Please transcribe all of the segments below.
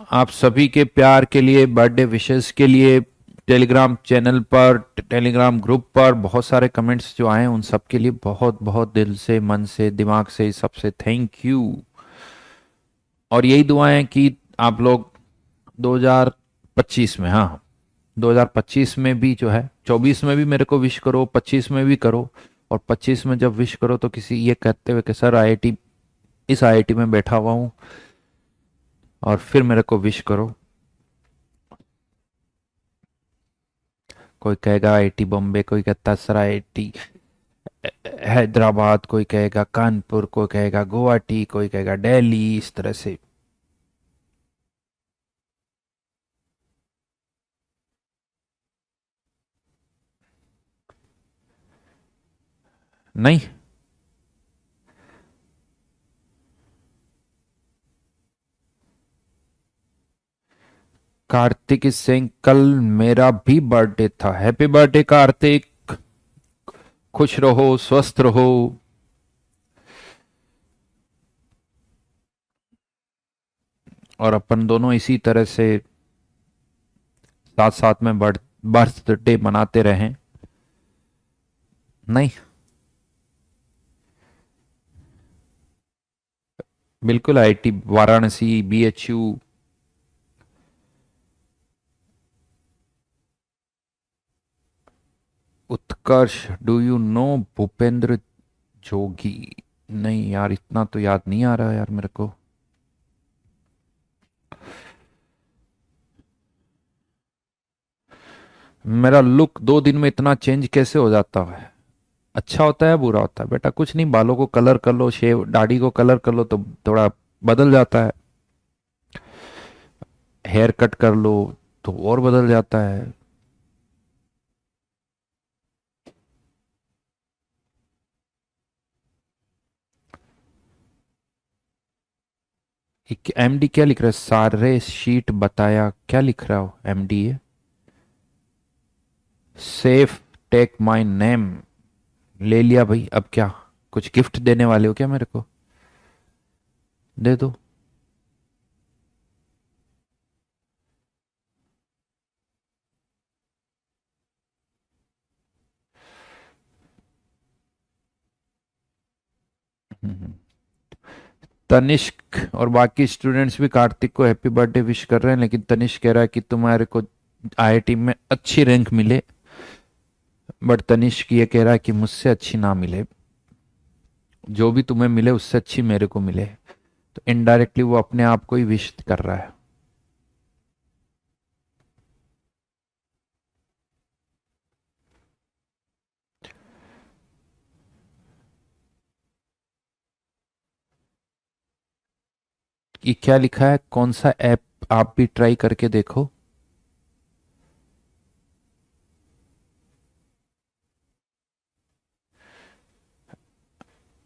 आप सभी के प्यार के लिए, बर्थडे विशेस के लिए, टेलीग्राम चैनल पर, टेलीग्राम ग्रुप पर बहुत सारे कमेंट्स जो आए उन सब के लिए बहुत बहुत दिल से, मन से, दिमाग से, सबसे थैंक यू। और यही दुआएं कि आप लोग 2025 में, हाँ, 2025 में भी जो है, 24 में भी मेरे को विश करो, 25 में भी करो। और 25 में जब विश करो तो किसी ये कहते हुए कि सर आईआईटी, इस आईआईटी में बैठा हुआ हूँ, और फिर मेरे को विश करो। कोई कहेगा आईआईटी बॉम्बे, कोई कहता सर आईआईटी हैदराबाद, कोई कहेगा कानपुर, कोई कहेगा गुवाहाटी, कोई कहेगा दिल्ली, इस तरह से। नहीं, कार्तिक सिंह, कल मेरा भी बर्थडे था। हैप्पी बर्थडे कार्तिक, खुश रहो, स्वस्थ रहो। और अपन दोनों इसी तरह से साथ साथ में बर्थडे मनाते रहें। नहीं, बिल्कुल, IIT Varanasi, BHU. Utkarsh, do you know Bhupendra Jogi? नहीं यार, इतना तो याद नहीं आ रहा यार मेरे को। मेरा लुक 2 दिन में इतना चेंज कैसे हो जाता है? अच्छा होता है बुरा होता है? बेटा कुछ नहीं, बालों को कलर कर लो, शेव दाढ़ी को कलर कर लो तो थोड़ा बदल जाता है। हेयर कट कर लो तो और बदल जाता है। एमडी क्या लिख रहा है? सारे शीट बताया, क्या लिख रहा हो एमडी? ये सेफ, टेक माय नेम, ले लिया भाई। अब क्या, कुछ गिफ्ट देने वाले हो क्या मेरे को? दे दो। हम्म। तनिष्क और बाकी स्टूडेंट्स भी कार्तिक को हैप्पी बर्थडे विश कर रहे हैं, लेकिन तनिष्क कह रहा है कि तुम्हारे को आईआईटी में अच्छी रैंक मिले। बट तनिष्क ये कह रहा है कि मुझसे अच्छी ना मिले, जो भी तुम्हें मिले उससे अच्छी मेरे को मिले। तो इनडायरेक्टली वो अपने आप को ही विश कर रहा है। ये क्या लिखा है? कौन सा ऐप? आप भी ट्राई करके देखो।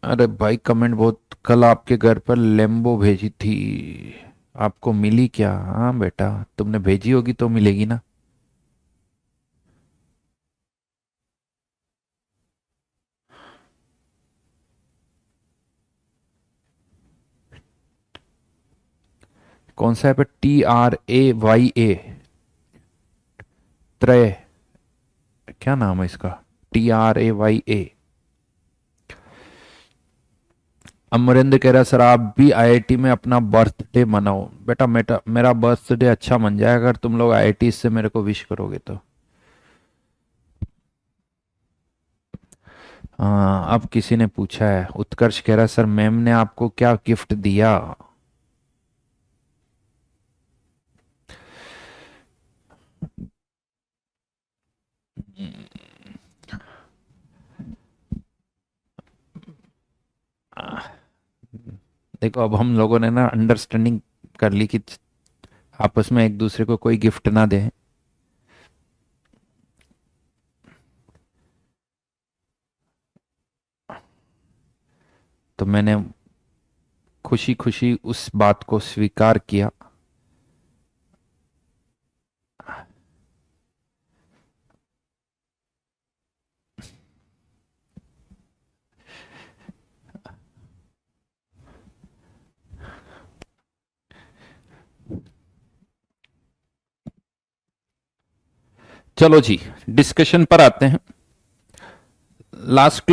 अरे भाई कमेंट बहुत, कल आपके घर पर लेम्बो भेजी थी, आपको मिली क्या? हाँ बेटा, तुमने भेजी होगी तो मिलेगी ना। कौन सा ऐप है? TRAYA, त्रय, क्या नाम है इसका? TRAYA। अमरिंदर कह रहा है सर आप भी आईआईटी में अपना बर्थडे मनाओ। बेटा मेरा बर्थडे अच्छा मन जाएगा अगर तुम लोग आईआईटी से मेरे को विश करोगे तो। हाँ, अब किसी ने पूछा है, उत्कर्ष कह रहा है सर मैम ने आपको क्या गिफ्ट दिया? देखो, अब हम लोगों ने ना अंडरस्टैंडिंग कर ली कि आपस में एक दूसरे को कोई गिफ्ट ना दें। तो मैंने खुशी खुशी उस बात को स्वीकार किया। चलो जी, डिस्कशन पर आते हैं। लास्ट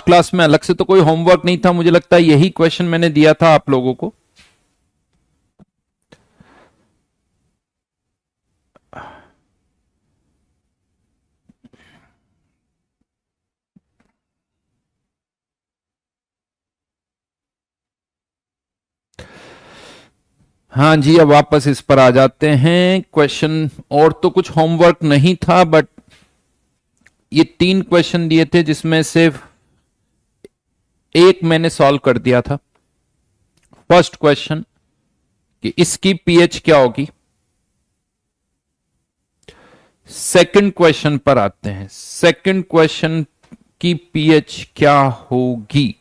क्लास में अलग से तो कोई होमवर्क नहीं था, मुझे लगता है यही क्वेश्चन मैंने दिया था आप लोगों को। हाँ जी, अब वापस इस पर आ जाते हैं क्वेश्चन। और तो कुछ होमवर्क नहीं था, बट ये 3 क्वेश्चन दिए थे जिसमें से एक मैंने सॉल्व कर दिया था। फर्स्ट क्वेश्चन कि इसकी पीएच क्या होगी। सेकंड क्वेश्चन पर आते हैं। सेकंड क्वेश्चन की पीएच क्या होगी।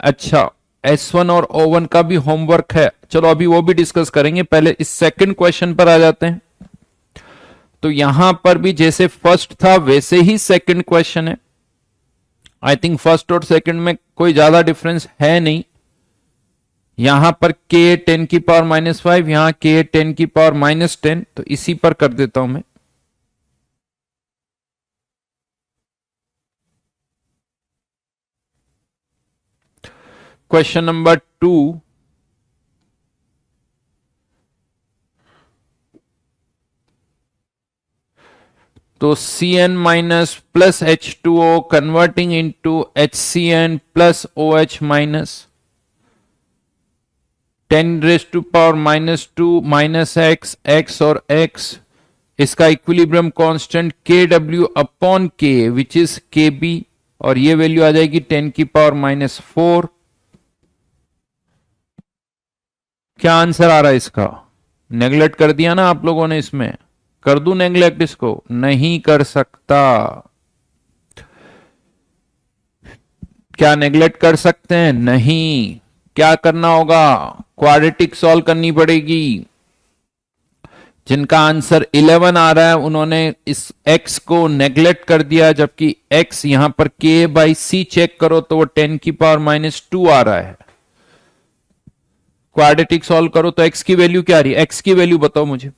अच्छा, S1 और O1 का भी होमवर्क है, चलो अभी वो भी डिस्कस करेंगे। पहले इस सेकंड क्वेश्चन पर आ जाते हैं। तो यहां पर भी जैसे फर्स्ट था वैसे ही सेकंड क्वेश्चन है। आई थिंक फर्स्ट और सेकंड में कोई ज्यादा डिफरेंस है नहीं। यहां पर k 10 की पावर -5, यहां k 10 की पावर -10, तो इसी पर कर देता हूं मैं। क्वेश्चन नंबर 2, तो Cn minus plus H2O converting into HCN plus OH minus 10⁻² minus x और x, इसका equilibrium constant Kw upon K which is Kb, और ये वैल्यू आ जाएगी 10⁻⁻⁴। क्या आंसर आ रहा है इसका? नेग्लेक्ट कर दिया ना आप लोगों ने इसमें। कर दूं नेग्लेक्ट इसको? नहीं कर सकता। क्या नेग्लेक्ट कर सकते हैं? नहीं। क्या करना होगा? क्वाड्रेटिक सॉल्व करनी पड़ेगी। जिनका आंसर 11 आ रहा है उन्होंने इस x को नेग्लेक्ट कर दिया, जबकि x यहां पर k/c चेक करो तो वो 10⁻² आ रहा है। क्वाड्रेटिक सॉल्व करो तो x की वैल्यू क्या आ रही है? x की वैल्यू बताओ मुझे।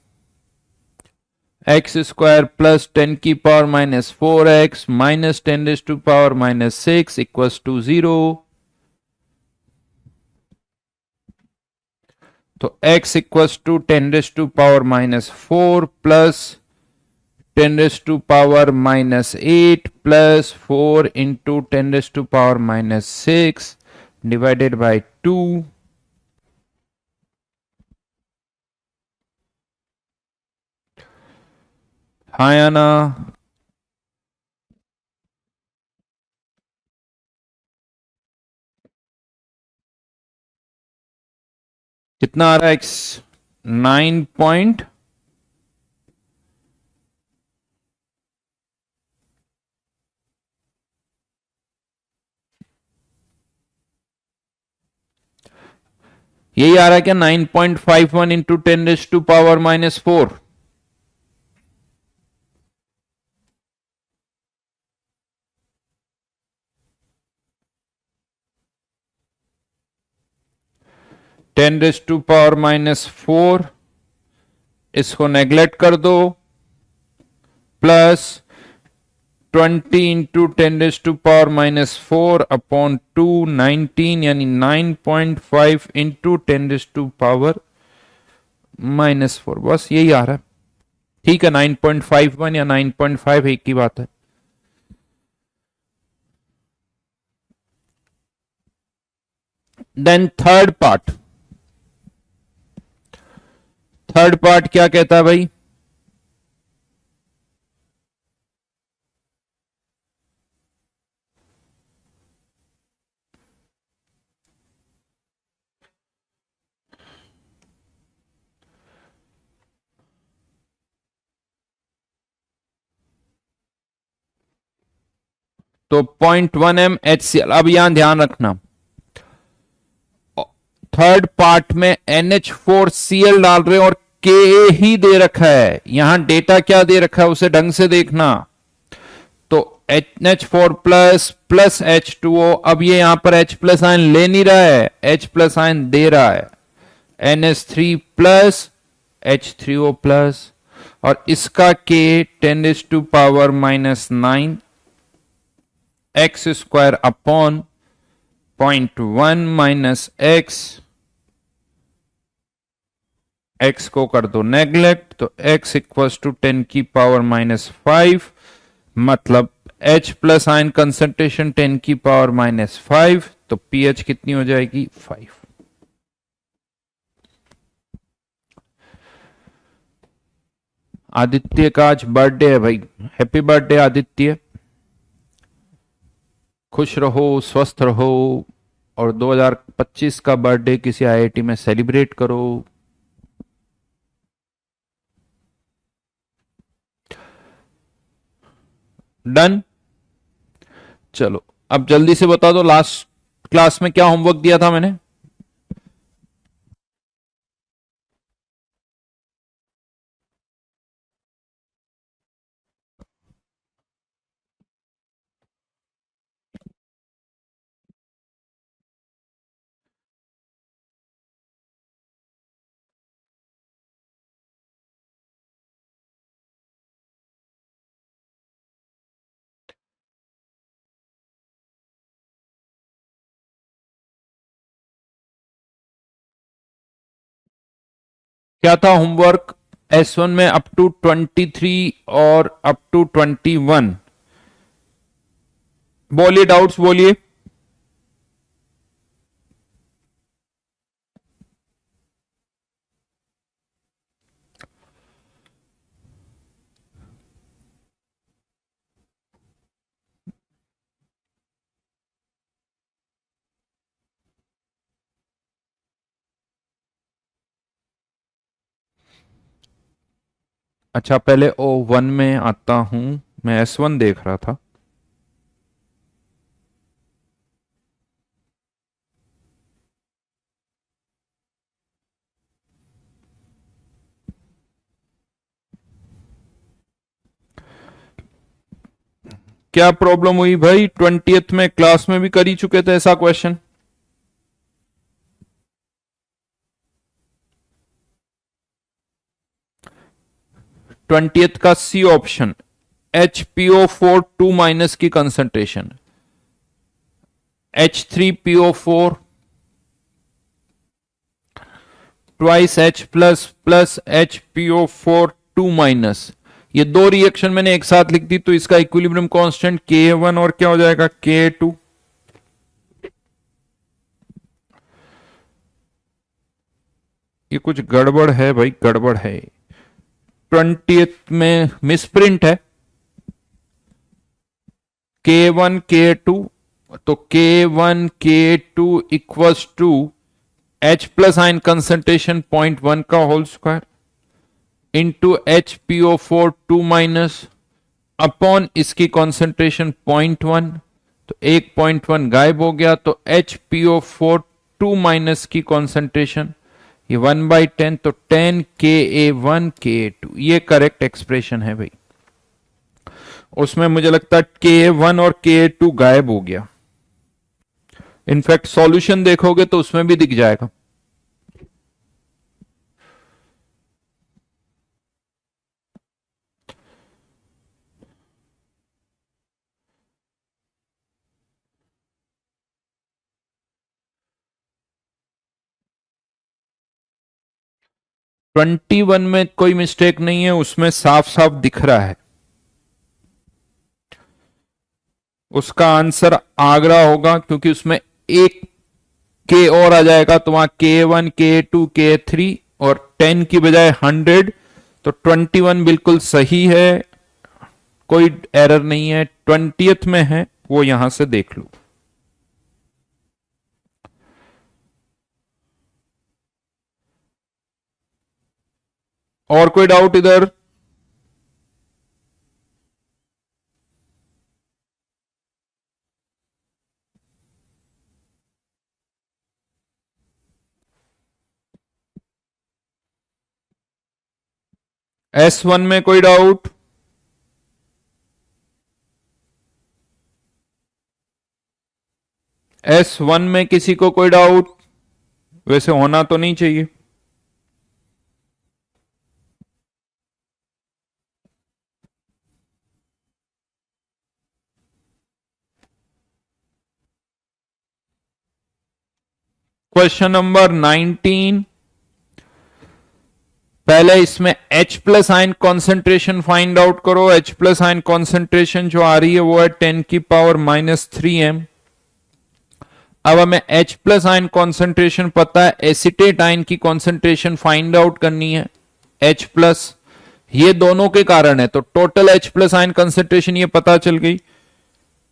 x² plus 10⁻⁴x minus 10⁻⁻6 equals to 0। तो x इक्वल्स टू 10⁻⁻⁴ प्लस 10⁻⁻8 प्लस 4 इंटू 10⁻⁻6 डिवाइडेड बाई 2। हाँ या ना? कितना आ रहा है x? 9 पॉइंट यही आ रहा है क्या? 9.51 इंटू 10⁻⁻⁴। (10⁻⁻4) इसको नेग्लेक्ट कर दो, प्लस 20 इंटू 10⁻⁻4 अपॉन 2 19, यानी 9.5 इंटू 10⁻⁻⁴। बस यही आ रहा है। ठीक है, 9.51 या 9.5 एक की बात है। देन थर्ड पार्ट क्या कहता है भाई? तो 0.1 m HCl। अब यहां ध्यान रखना, थर्ड पार्ट में NH4Cl डाल रहे हो और Ka ही दे रखा है। यहां डेटा क्या दे रखा है उसे ढंग से देखना। तो NH4 प्लस प्लस H2O, अब ये यहां पर H प्लस आयन ले नहीं रहा है, H प्लस आयन दे रहा है। NH3 प्लस H3O प्लस, और इसका K 10⁻⁻9 x square upon 0.1 minus x को कर दो नेग्लेक्ट, तो x इक्वल्स टू 10⁻⁻5, मतलब H प्लस आयन कंसंट्रेशन 10⁻⁻5, तो pH कितनी हो जाएगी 5। आदित्य का आज बर्थडे है भाई, हैप्पी बर्थडे आदित्य, खुश रहो स्वस्थ रहो, और 2025 का बर्थडे किसी आईआईटी में सेलिब्रेट करो। डन। चलो अब जल्दी से बता दो, लास्ट क्लास में क्या होमवर्क दिया था मैंने? क्या था होमवर्क? S1 में अप टू 23 और अप टू 21। बोलिए, डाउट्स बोलिए। अच्छा, पहले O1 में आता हूं, मैं S1 देख रहा था। क्या प्रॉब्लम हुई भाई? 20th में क्लास में भी कर ही चुके थे ऐसा क्वेश्चन। ट्वेंटियथ का सी ऑप्शन, HPO4 2 माइनस की concentration, H3PO4 twice H plus plus HPO4 2 minus, ये दो रिएक्शन मैंने एक साथ लिख दी, तो इसका इक्विलिब्रियम कांस्टेंट K1 और क्या हो जाएगा K2। ये कुछ गड़बड़ है भाई, गड़बड़ है। 20th में मिसप्रिंट है, K1 K2, तो K1 K2 equals to H plus ion concentration 0.1 का whole square into HPO4 2 minus upon इसकी कंसंट्रेशन 0.1, तो 1.1 गायब हो गया, तो HPO4 2 माइनस की कंसंट्रेशन ये 1/10, तो 10 Ka1 Ka2, ये करेक्ट एक्सप्रेशन है भाई। उसमें मुझे लगता है Ka1 और Ka2 गायब हो गया, इनफैक्ट सॉल्यूशन देखोगे तो उसमें भी दिख जाएगा। ट्वेंटी वन में कोई मिस्टेक नहीं है, उसमें साफ साफ दिख रहा है, उसका आंसर आगरा होगा, क्योंकि उसमें एक के और आ जाएगा, तो वहां K1 K2 K3 और 10 की बजाय 100, तो 21 बिल्कुल सही है, कोई एरर नहीं है। 20th में है, वो यहां से देख लो। और कोई डाउट इधर? S1 में कोई डाउट? S1 में किसी को कोई डाउट? वैसे होना तो नहीं चाहिए। क्वेश्चन नंबर 19, पहले इसमें H plus ion concentration find out करो। H प्लस आयन कॉन्सेंट्रेशन जो आ रही है वो है 10⁻³ m। अब हमें H प्लस आयन कॉन्सेंट्रेशन पता है, एसिटेट आयन की कॉन्सेंट्रेशन फाइंड आउट करनी है। H प्लस ये दोनों के कारण है, तो total H plus ion concentration ये पता चल गई।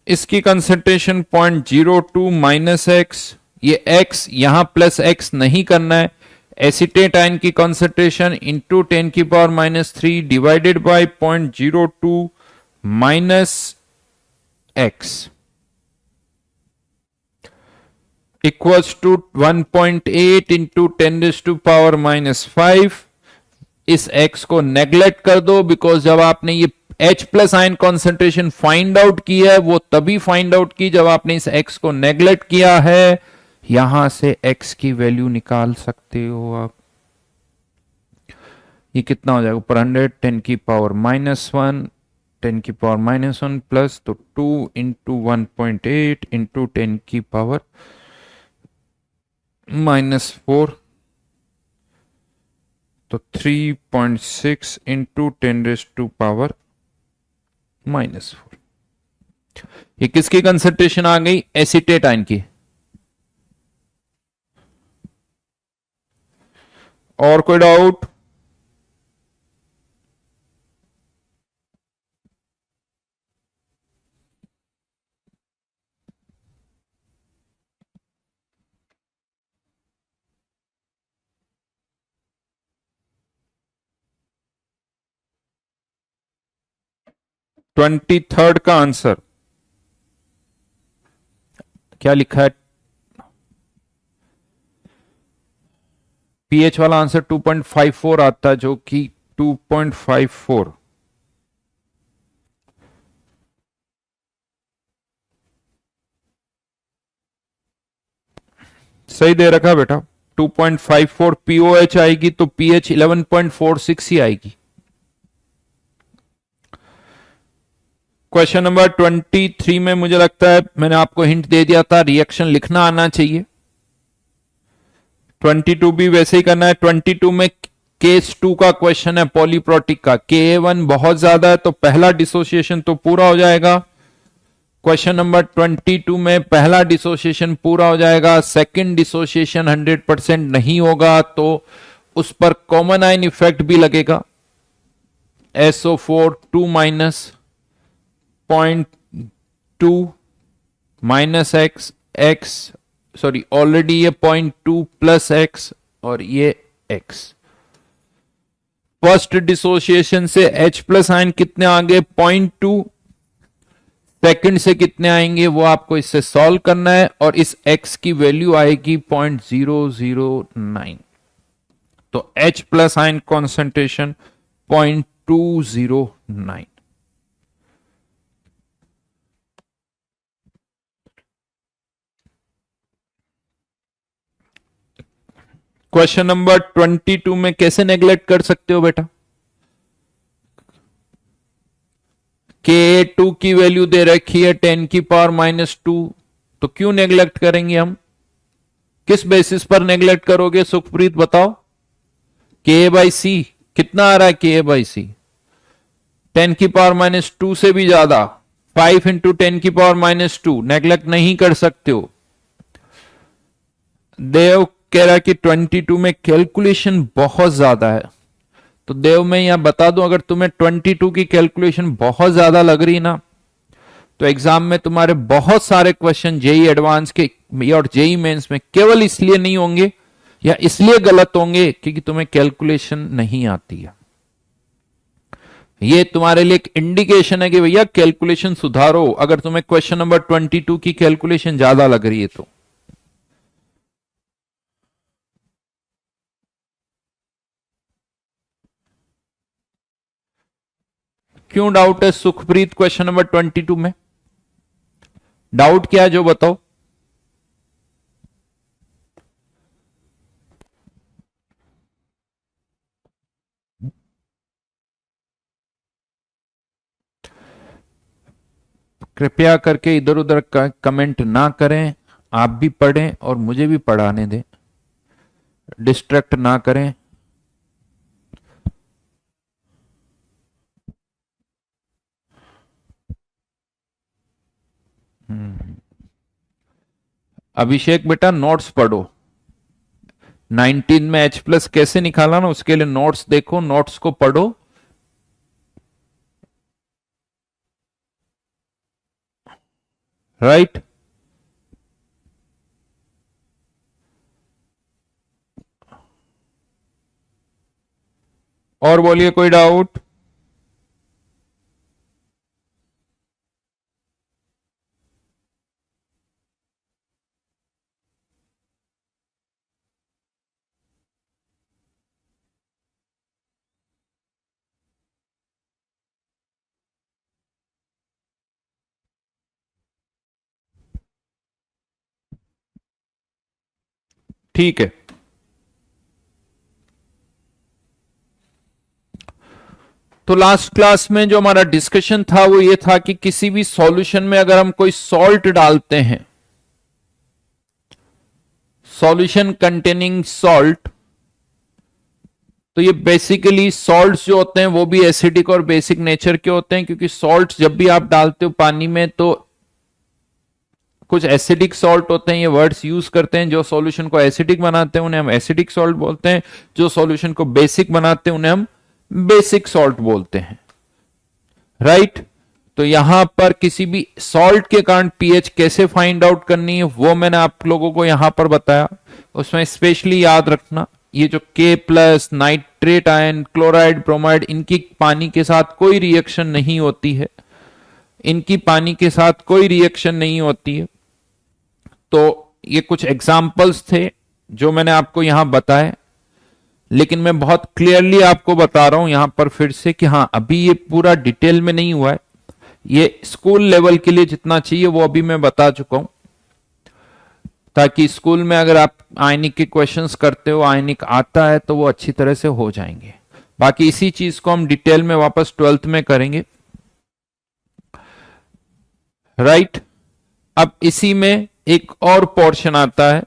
इसकी कंसेंट्रेशन 0.02 माइनस एक्स, ये x यहां प्लस x नहीं करना है। एसिटेट आयन की concentration into 10⁻³ divided by 0.02 minus x equals to 1.8 into 10⁻⁻5। इस x को नेग्लेक्ट कर दो, बिकॉज जब आपने ये H plus ion concentration find out की है वो तभी फाइंड आउट की जब आपने इस x को नेग्लेक्ट किया है। यहां से x की वैल्यू निकाल सकते हो आप। ये कितना हो जाएगा, ऊपर 100 10⁻⁻1 10⁻⁻1 प्लस तो 2 इंटू 1.8 इंटू 10⁻⁻4 तो 3.6 इंटू 10⁻⁻4। ये किसकी कंसेंट्रेशन आ गई, एसिटेट आयन की। और कोई डाउट? ट्वेंटी थर्ड का आंसर क्या लिखा है? पीएच वाला आंसर 2.54 आता है, जो कि 2.54 सही दे रखा बेटा। 2.54 पीओएच आएगी तो पीएच 11.46 ही आएगी। क्वेश्चन नंबर 23 में मुझे लगता है मैंने आपको हिंट दे दिया था, रिएक्शन लिखना आना चाहिए। 22 भी वैसे ही करना है। 22 में केस 2 का क्वेश्चन है पॉलीप्रोटिक का। Ka1 बहुत ज्यादा है तो पहला डिसोसिएशन तो पूरा हो जाएगा। क्वेश्चन नंबर 22 में पहला डिसोसिएशन पूरा हो जाएगा, सेकंड डिसोसिएशन 100% नहीं होगा तो उस पर कॉमन आयन इफेक्ट भी लगेगा। SO4 2 minus 0.2 minus x sorry already ये 0.2 प्लस x और ये x। फर्स्ट डिसोसिएशन से H प्लस आयन कितने आगे, 0.2। सेकंड से कितने आएंगे वो आपको इससे सॉल्व करना है, और इस x की वैल्यू आएगी 0.009। तो H plus ion concentration 0.209। Question number 22 में कैसे नेग्लेक्ट कर सकते हो बेटा? Ka2 की वैल्यू दे रखी है 10⁻⁻2, तो क्यों नेग्लेक्ट करेंगे हम? किस बेसिस पर नेग्लेक्ट करोगे सुखप्रीत बताओ? Ka/C कितना आ रहा है? Ka/C 10⁻⁻2 से भी ज्यादा, 5 इंटू 10⁻⁻2। नेग्लेक्ट नहीं कर सकते हो। देव कह रहा है कि 22 में कैलकुलेशन बहुत ज्यादा है, तो देव मैं यहां बता दूं, अगर तुम्हें 22 की कैलकुलेशन बहुत ज्यादा लग रही ना, तो एग्जाम में तुम्हारे बहुत सारे क्वेश्चन जेई एडवांस के और जेई मेंस में केवल इसलिए नहीं होंगे या इसलिए गलत होंगे क्योंकि तुम्हें कैलकुलेशन नहीं आती है। ये तुम्हारे लिए एक इंडिकेशन है कि भैया कैलकुलेशन सुधारो, अगर तुम्हें क्वेश्चन नंबर 22 की कैलकुलेशन ज्यादा लग रही है तो। क्यों डाउट है सुखप्रीत क्वेश्चन नंबर 22 में? डाउट क्या है जो बताओ? कृपया करके इधर उधर कमेंट ना करें, आप भी पढ़ें और मुझे भी पढ़ाने दें। डिस्ट्रैक्ट ना करें। अभिषेक बेटा नोट्स पढ़ो। 19 में H प्लस कैसे निकाला ना, उसके लिए नोट्स देखो, नोट्स को पढ़ो। राइट। और बोलिए कोई डाउट? ठीक है। तो लास्ट क्लास में जो हमारा डिस्कशन था वो ये था कि किसी भी सॉल्यूशन में अगर हम कोई सॉल्ट डालते हैं, सॉल्यूशन कंटेनिंग सॉल्ट, तो ये बेसिकली सॉल्ट्स जो होते हैं वो भी एसिडिक और बेसिक नेचर के होते हैं, क्योंकि सॉल्ट्स जब भी आप डालते हो पानी में तो कुछ एसिडिक सॉल्ट होते हैं, ये वर्ड्स यूज करते हैं। जो सॉल्यूशन को एसिडिक बनाते हैं उन्हें हम एसिडिक सॉल्ट बोलते हैं, जो सॉल्यूशन को बेसिक बनाते हैं उन्हें हम बेसिक सॉल्ट बोलते हैं। राइट। तो यहां पर किसी भी सॉल्ट के कारण पीएच कैसे फाइंड आउट करनी है वो मैंने आप लोगों को यहां पर बताया। उसमें स्पेशली याद रखना, ये जो के plus, nitrate ion, chloride, bromide, इनकी पानी के साथ कोई रिएक्शन नहीं होती है, इनकी पानी के साथ कोई रिएक्शन नहीं होती है। तो ये कुछ एग्जाम्पल्स थे जो मैंने आपको यहां बताए, लेकिन मैं बहुत क्लियरली आपको बता रहा हूं यहां पर फिर से कि हाँ, अभी ये पूरा डिटेल में नहीं हुआ है। ये स्कूल लेवल के लिए जितना चाहिए वो अभी मैं बता चुका हूं, ताकि स्कूल में अगर आप आयनिक के क्वेश्चंस करते हो, आयनिक आता है तो वो अच्छी तरह से हो जाएंगे। बाकी इसी चीज को हम डिटेल में वापस 12th में करेंगे। राइट। अब इसी में एक और पोर्शन आता है,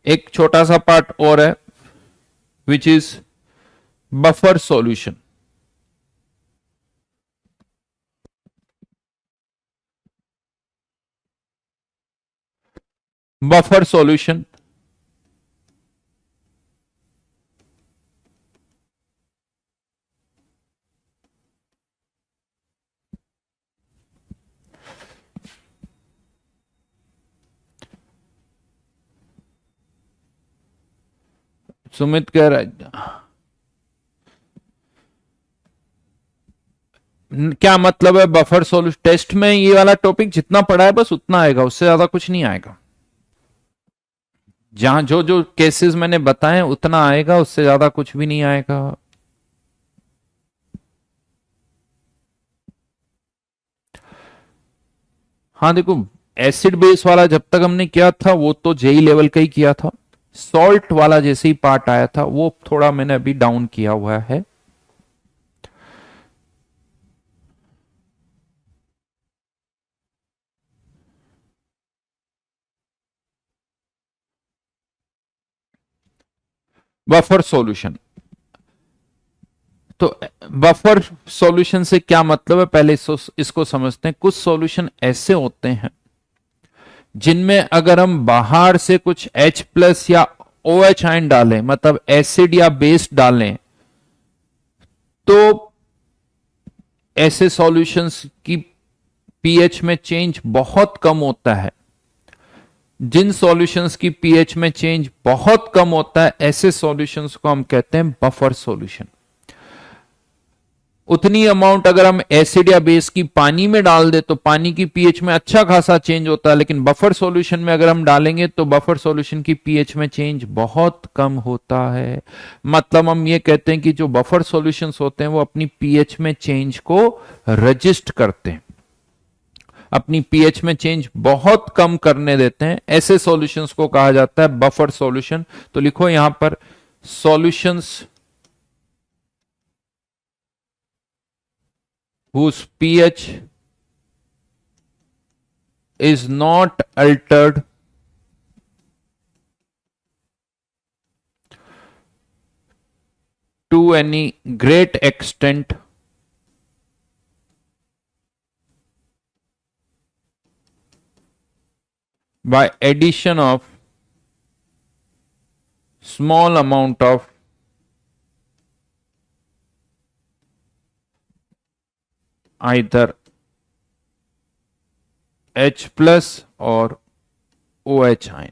एक छोटा सा पार्ट और है, which is buffer solution. Buffer solution Sumit कह रहा है क्या मतलब है बफर सॉल्यूशन? टेस्ट में ये वाला टॉपिक जितना पढ़ा है बस उतना आएगा, उससे ज्यादा कुछ नहीं आएगा। जहां जो जो केसेस मैंने बताए उतना आएगा, उससे ज्यादा कुछ भी नहीं आएगा। हाँ देखो, एसिड बेस वाला जब तक हमने किया था वो तो जेई लेवल का ही किया था। सॉल्ट वाला जैसे ही पार्ट आया था वो थोड़ा मैंने अभी डाउन किया हुआ है। बफर सॉल्यूशन, तो बफर सॉल्यूशन से क्या मतलब है, पहले इसको समझते हैं। कुछ सॉल्यूशन ऐसे होते हैं जिनमें अगर हम बाहर से कुछ H प्लस या OH आयन डालें, मतलब एसिड या बेस डालें, तो ऐसे सॉल्यूशंस की पीएच में चेंज बहुत कम होता है। जिन सॉल्यूशंस की पीएच में चेंज बहुत कम होता है ऐसे सॉल्यूशंस को हम कहते हैं बफर सॉल्यूशन। उतनी अमाउंट अगर हम एसिड या बेस की पानी में डाल दे तो पानी की पीएच में अच्छा खासा चेंज होता है, लेकिन बफर सॉल्यूशन में अगर हम डालेंगे तो बफर सॉल्यूशन की पीएच में चेंज बहुत कम होता है। मतलब हम ये कहते हैं कि जो बफर सॉल्यूशंस होते हैं वो अपनी पीएच में चेंज को रजिस्ट करते हैं, अपनी पीएच में चेंज बहुत कम करने देते हैं। ऐसे सॉल्यूशंस को कहा जाता है बफर सॉल्यूशन। तो लिखो यहां पर solutions whose pH is not altered to any great extent by addition of small amount of either H plus और OH आयन।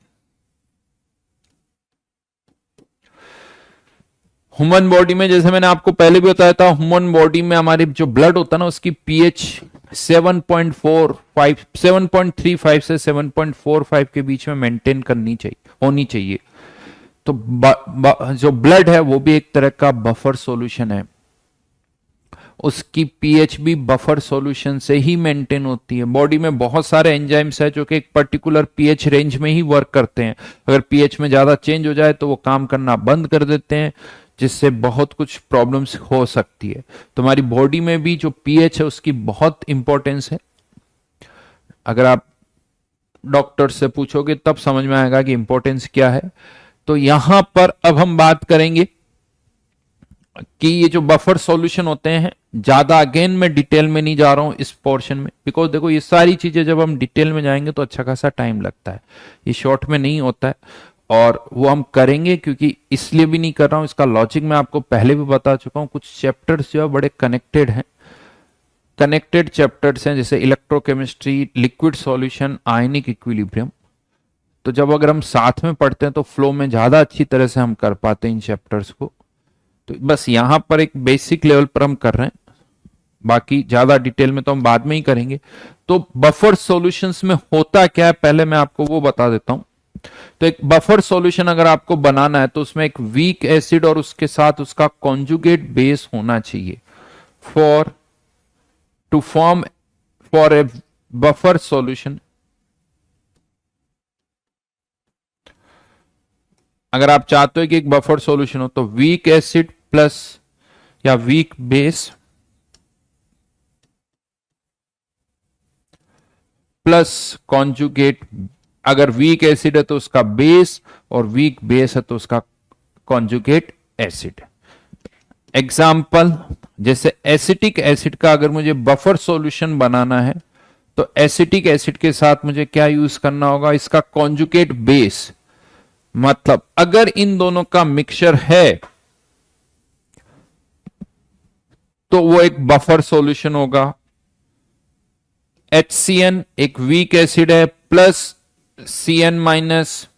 ह्यूमन बॉडी में, जैसे मैंने आपको पहले भी बताया था, ह्यूमन बॉडी में हमारे जो ब्लड होता है ना, उसकी पीएच 7.45 7.35 से 7.45 के बीच में मेंटेन करनी चाहिए, होनी चाहिए। तो जो ब्लड है वो भी एक तरह का बफर सॉल्यूशन है, उसकी पीएच भी बफर सॉल्यूशन से ही मेंटेन होती है। बॉडी में बहुत सारे एंजाइम्स है जो कि एक पर्टिकुलर पीएच रेंज में ही वर्क करते हैं। अगर पीएच में ज्यादा चेंज हो जाए तो वो काम करना बंद कर देते हैं, जिससे बहुत कुछ प्रॉब्लम्स हो सकती है। तो हमारी बॉडी में भी जो पीएच है उसकी बहुत इंपॉर्टेंस है। अगर आप डॉक्टर से पूछोगे तब समझ में आएगा कि इंपॉर्टेंस क्या है। तो यहां पर अब हम बात करेंगे कि ये जो बफर सॉल्यूशन होते हैं, ज्यादा अगेन मैं डिटेल में नहीं जा रहा हूं इस पोर्शन में, बिकॉज देखो ये सारी चीजें जब हम डिटेल में जाएंगे तो अच्छा खासा टाइम लगता है, ये शॉर्ट में नहीं होता है। और वो हम करेंगे क्योंकि इसलिए भी नहीं कर रहा हूं, इसका लॉजिक मैं आपको पहले भी बता चुका हूं। कुछ चैप्टर्स जो है बड़े कनेक्टेड हैं, कनेक्टेड चैप्टर्स हैं, जैसे electrochemistry, liquid solution, ionic equilibrium. तो जब अगर हम साथ में पढ़ते हैं तो फ्लो में ज्यादा अच्छी तरह से हम कर पाते हैं इन चैप्टर्स को। तो बस यहां पर एक बेसिक लेवल पर हम कर रहे हैं, बाकी ज्यादा डिटेल में तो हम बाद में ही करेंगे। तो बफर सॉल्यूशंस में होता क्या है पहले मैं आपको वो बता देता हूं। तो एक बफर सॉल्यूशन अगर आपको बनाना है तो उसमें एक वीक एसिड और उसके साथ उसका कॉन्जुगेट बेस होना चाहिए for to form for a buffer solution. अगर आप चाहते हो कि एक बफर सॉल्यूशन हो तो वीक एसिड प्लस या वीक बेस प्लस कॉन्जुगेट। अगर वीक एसिड है तो उसका बेस, और वीक बेस है तो उसका कॉन्जुगेट एसिड। एग्जाम्पल, जैसे एसिटिक एसिड का अगर मुझे बफर सॉल्यूशन बनाना है तो एसिटिक एसिड के साथ मुझे क्या यूज करना होगा, इसका कॉन्जुगेट बेस। मतलब अगर इन दोनों का मिक्सचर है तो वो एक बफर सॉल्यूशन होगा। HCN एक वीक एसिड है, प्लस CN माइनस,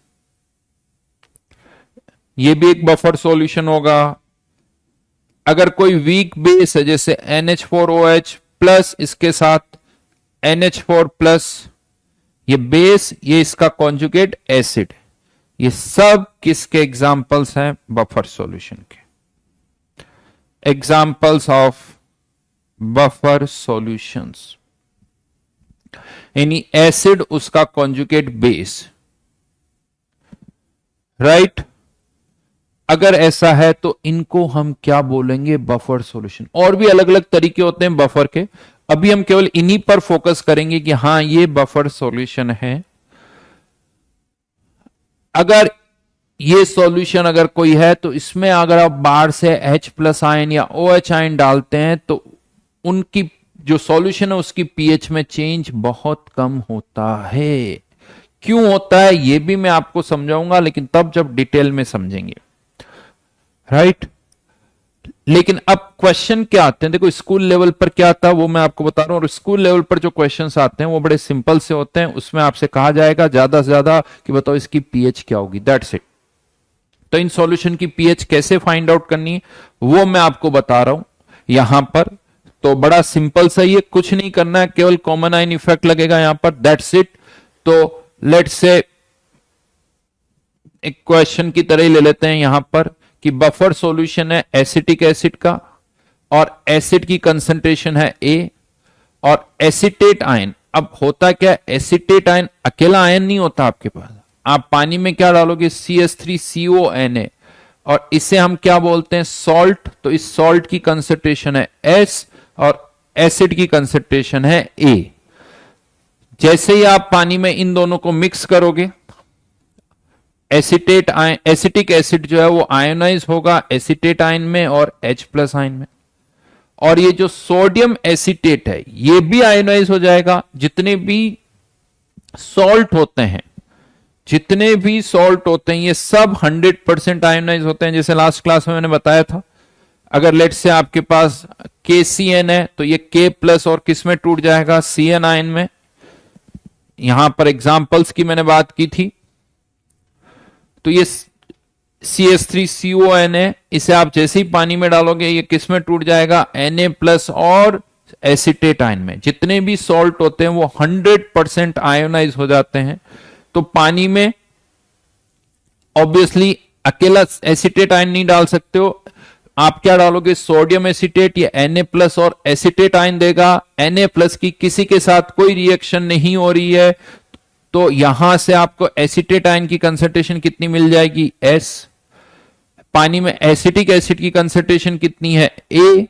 ये भी एक बफर सॉल्यूशन होगा। अगर कोई वीक बेस है जैसे NH4OH प्लस इसके साथ NH4 प्लस, ये बेस, ये इसका कॉन्जुगेट एसिड, ये सब किसके एग्जाम्पल्स हैं, बफर सॉल्यूशन के। एग्जाम्पल्स ऑफ बफर सॉल्यूशंस, यानी एसिड उसका कॉन्जुगेट बेस, राइट। अगर ऐसा है तो इनको हम क्या बोलेंगे, बफर सॉल्यूशन। और भी अलग अलग तरीके होते हैं बफर के, अभी हम केवल इन्हीं पर फोकस करेंगे कि हां ये बफर सॉल्यूशन है। अगर ये सॉल्यूशन अगर कोई है तो इसमें अगर आप बाहर से H प्लस आयन या OH आयन डालते हैं तो उनकी जो सॉल्यूशन है उसकी पीएच में चेंज बहुत कम होता है। क्यों होता है ये भी मैं आपको समझाऊंगा, लेकिन तब जब डिटेल में समझेंगे, राइट। लेकिन अब क्वेश्चन क्या आते हैं, देखो स्कूल लेवल पर क्या आता है वो मैं आपको बता रहा हूं, और स्कूल लेवल पर जो क्वेश्चंस आते हैं वो बड़े सिंपल से होते हैं। उसमें आपसे कहा जाएगा ज्यादा से ज्यादा कि बताओ इसकी पीएच क्या होगी, दैट्स इट। तो इन सॉल्यूशन की पीएच कैसे फाइंड आउट करनी है वो मैं आपको बता रहा हूं यहां पर। तो बड़ा सिंपल सा, ये कुछ नहीं करना है, केवल कॉमन आयन इफेक्ट लगेगा यहां पर, दैट्स इट। तो लेट्स से एक क्वेश्चन की तरह ही ले लेते हैं यहां पर कि बफर सॉल्यूशन है एसिटिक एसिड का, और एसिड की कंसंट्रेशन है A, और एसिटेट आयन। अब होता क्या, एसिटेट आयन अकेला आयन नहीं होता आपके पास, आप पानी में क्या डालोगे, CH3CONA, और इसे हम क्या बोलते हैं, सॉल्ट। तो इस सॉल्ट की कंसंट्रेशन है S और एसिड की कंसंट्रेशन है A। जैसे ही आप पानी में इन दोनों को मिक्स करोगे एसिटिक एसिड जो है वो आयोनाइज होगा एसिटेट आयन में और H प्लस आयन में। और ये जो सोडियम एसिटेट है ये भी आयोनाइज हो जाएगा। जितने भी सॉल्ट होते हैं, जितने भी सॉल्ट होते हैं ये सब 100% आयोनाइज होते हैं। जैसे लास्ट क्लास में मैंने बताया था, अगर लेट से आपके पास KCN है तो ये K प्लस और किस में टूट जाएगा, CN आयन में। यहां पर एग्जांपल्स की मैंने बात की थी। तो ये CH3CON है, इसे आप जैसे ही पानी में डालोगे ये किस में टूट जाएगा, Na प्लस और एसिटेट आयन में। जितने भी सॉल्ट होते हैं वो 100% आयोनाइज हो जाते हैं। तो पानी में ऑब्वियसली अकेला एसिटेट आयन नहीं डाल सकते हो, आप क्या डालोगे, सोडियम एसिटेट, ये Na प्लस और एसिटेट आयन देगा। Na प्लस की किसी के साथ कोई रिएक्शन नहीं हो रही है तो यहां से आपको एसिटेट आयन की कंसंट्रेशन कितनी मिल जाएगी, S। पानी में एसिटिक एसिड की कंसंट्रेशन कितनी है, A।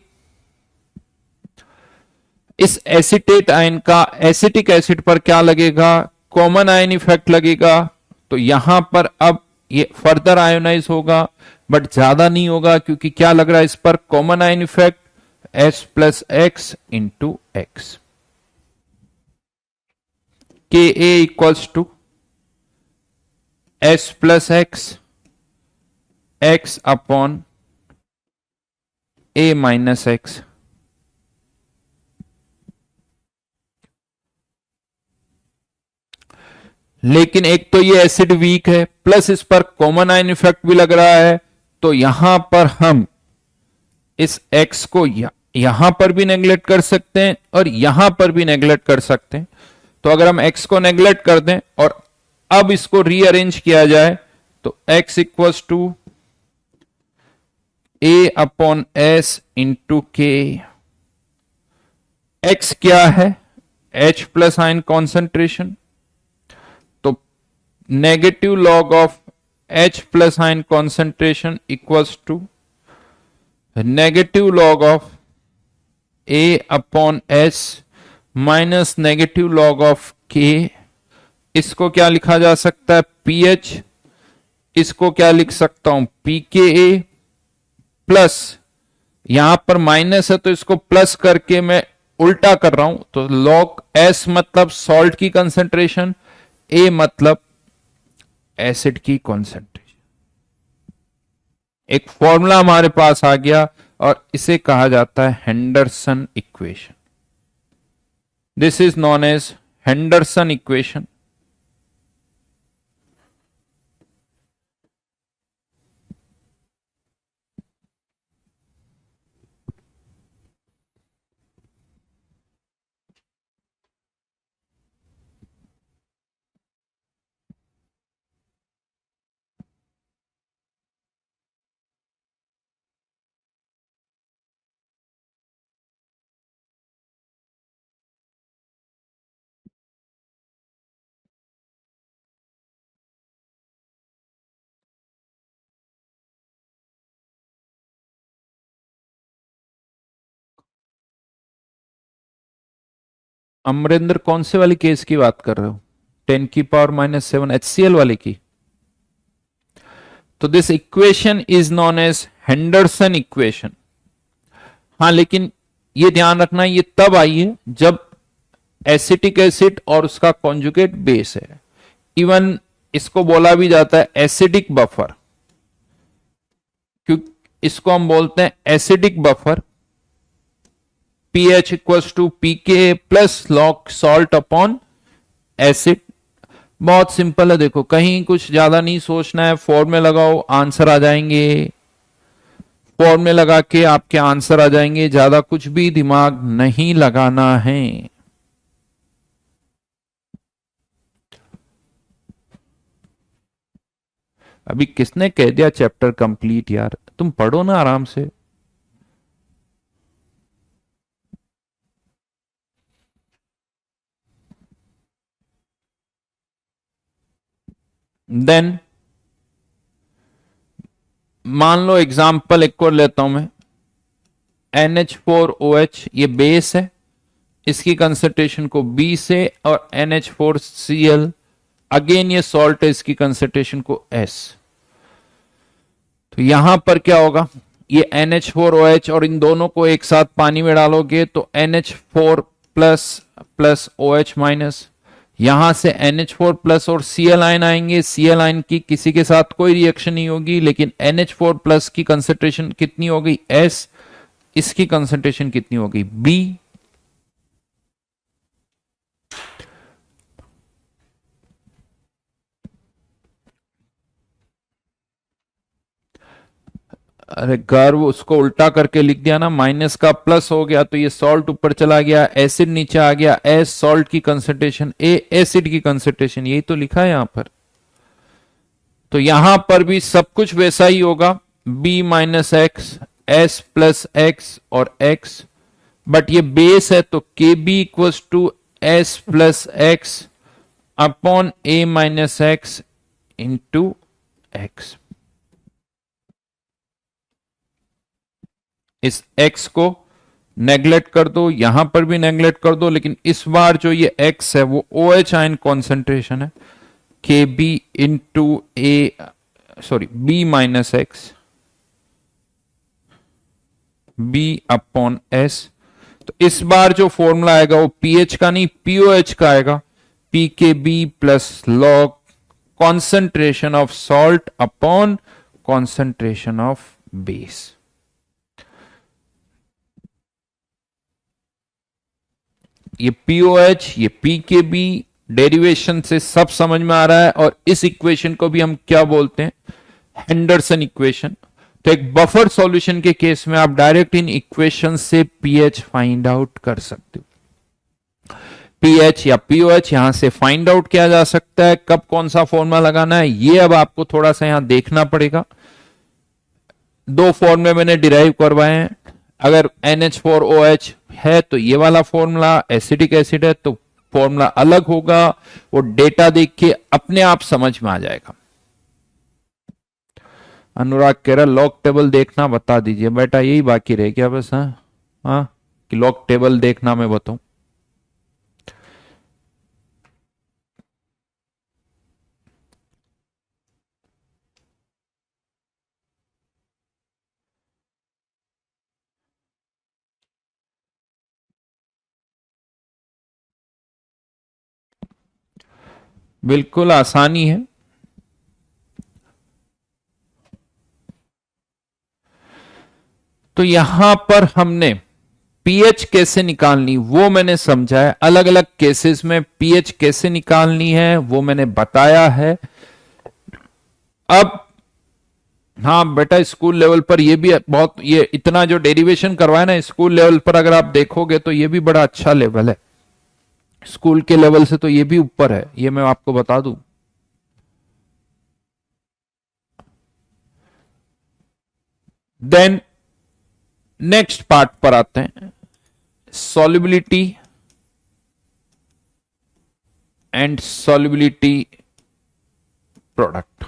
इस एसिटेट आयन का एसिटिक एसिड पर क्या लगेगा, कॉमन आयन इफेक्ट लगेगा। तो यहां पर अब ये फर्दर आयोनाइज होगा बट ज्यादा नहीं होगा, क्योंकि क्या लग रहा है इस पर, common ion effect S plus x into x. Ka equals to S plus x upon A minus x. लेकिन एक तो ये एसिड वीक है, प्लस इस पर कॉमन आयन इफेक्ट भी लग रहा है। तो यहां पर हम इस x को यहां पर भी नेग्लेक्ट कर सकते हैं और यहां पर भी नेग्लेक्ट कर सकते हैं। तो अगर हम x को नेग्लेक्ट कर दें और अब इसको रीअरेंज किया जाए तो x equals to A upon S into K. x क्या है, H प्लस आयन कॉन्सेंट्रेशन, तो negative log of H plus ion concentration equals to negative log of A upon S minus negative log of K। इसको क्या लिखा जा सकता है, pH। इसको क्या लिख सकता हूं, pKa प्लस, यहां पर माइनस है तो इसको प्लस करके मैं उल्टा कर रहा हूं, तो लॉग S मतलब सॉल्ट की कंसंट्रेशन, A मतलब एसिड की कंसंट्रेशन। एक फॉर्मूला हमारे पास आ गया और इसे कहा जाता है Henderson equation. This is known as Henderson equation. Amarinder कौन से वाली केस की बात कर रहे हो, 10⁻⁻⁷ HCl वाले की। तो this equation is known as Henderson equation. हाँ, लेकिन ये ध्यान रखना ये तब आई है जब एसिटिक एसिड और उसका कॉन्जुगेट बेस है। इवन इसको बोला भी जाता है एसिडिक बफर, क्योंकि इसको हम बोलते हैं acidic buffer. pH equals to pKa plus log salt upon acid. बहुत सिंपल है, देखो कहीं कुछ ज्यादा नहीं सोचना है, फॉर्मूले लगाओ आंसर आ जाएंगे, फॉर्मूले लगा के आपके आंसर आ जाएंगे, ज्यादा कुछ भी दिमाग नहीं लगाना है। अभी किसने कह दिया चैप्टर कंप्लीट, यार तुम पढ़ो ना आराम से। देन मान लो एग्जाम्पल एक और लेता हूं मैं, NH4OH ये बेस है, इसकी कंसंट्रेशन को B से और NH4Cl अगेन ये सॉल्ट है, इसकी कंसेंट्रेशन को S। तो यहां पर क्या होगा, ये NH4OH और इन दोनों को एक साथ पानी में डालोगे तो NH4 plus plus OH minus, यहां से NH4 प्लस और Cl आयन आएंगे। Cl आयन की किसी के साथ कोई रिएक्शन नहीं होगी, लेकिन NH4 प्लस की कंसेंट्रेशन कितनी हो गई S, इसकी कंसेंट्रेशन कितनी हो गई B। अरे गर्व उसको उल्टा करके लिख दिया ना, माइनस का प्लस हो गया तो ये सॉल्ट ऊपर चला गया, एसिड नीचे आ गया, एस सॉल्ट की कंसेंट्रेशन, ए एसिड की कंसेंट्रेशन, यही तो लिखा है यहां पर। तो यहां पर भी सब कुछ वैसा ही होगा, B minus x, S plus x और एक्स, बट ये बेस है तो K B equals to S plus x upon A minus x into x. इस x को नेग्लेक्ट कर दो, यहां पर भी नेग्लेक्ट कर दो, लेकिन इस बार जो ये x है वो OH आयन कॉन्सेंट्रेशन है, K B into A, sorry B minus X, B upon S. तो इस बार जो फॉर्मूला आएगा वो pH का नहीं POH का आएगा, p K B plus log concentration of salt upon concentration of base. ये POH, ये PKB डेरिवेशन से सब समझ में आ रहा है, और इस इक्वेशन को भी हम क्या बोलते हैं, हेंडरसन इक्वेशन। तो एक बफर सॉल्यूशन के केस में आप डायरेक्ट इन इक्वेशन से pH फाइंड आउट कर सकते हो। pH या POH यहां से फाइंड आउट किया जा सकता है, कब कौन सा फॉर्मूला लगाना है ये अब आपको थोड़ा सा यहां देखना पड़ेगा। दो फॉर्मूले मैंने डिराइव करवाए हैं, अगर NH4OH है तो ये वाला फॉर्मूला, एसिडिक एसिड है तो फॉर्मूला अलग होगा, वो डेटा देख के अपने आप समझ में आ जाएगा। अनुराग कह रहा लॉग टेबल देखना बता दीजिए, बेटा यही बाकी रह गया बस। हाँ कि लॉग टेबल देखना मैं बताऊं। बिल्कुल आसानी है। तो यहां पर हमने पीएच कैसे निकालनी वो मैंने समझा है, अलग अलग केसेस में पीएच कैसे निकालनी है वो मैंने बताया है। अब हाँ बेटा, स्कूल लेवल पर ये भी बहुत, ये इतना जो डेरिवेशन करवाया ना स्कूल लेवल पर, अगर आप देखोगे तो ये भी बड़ा अच्छा लेवल है, स्कूल के लेवल से तो ये भी ऊपर है, ये मैं आपको बता दूं। देन नेक्स्ट पार्ट पर आते हैं, सॉल्युबिलिटी एंड सॉल्युबिलिटी प्रोडक्ट।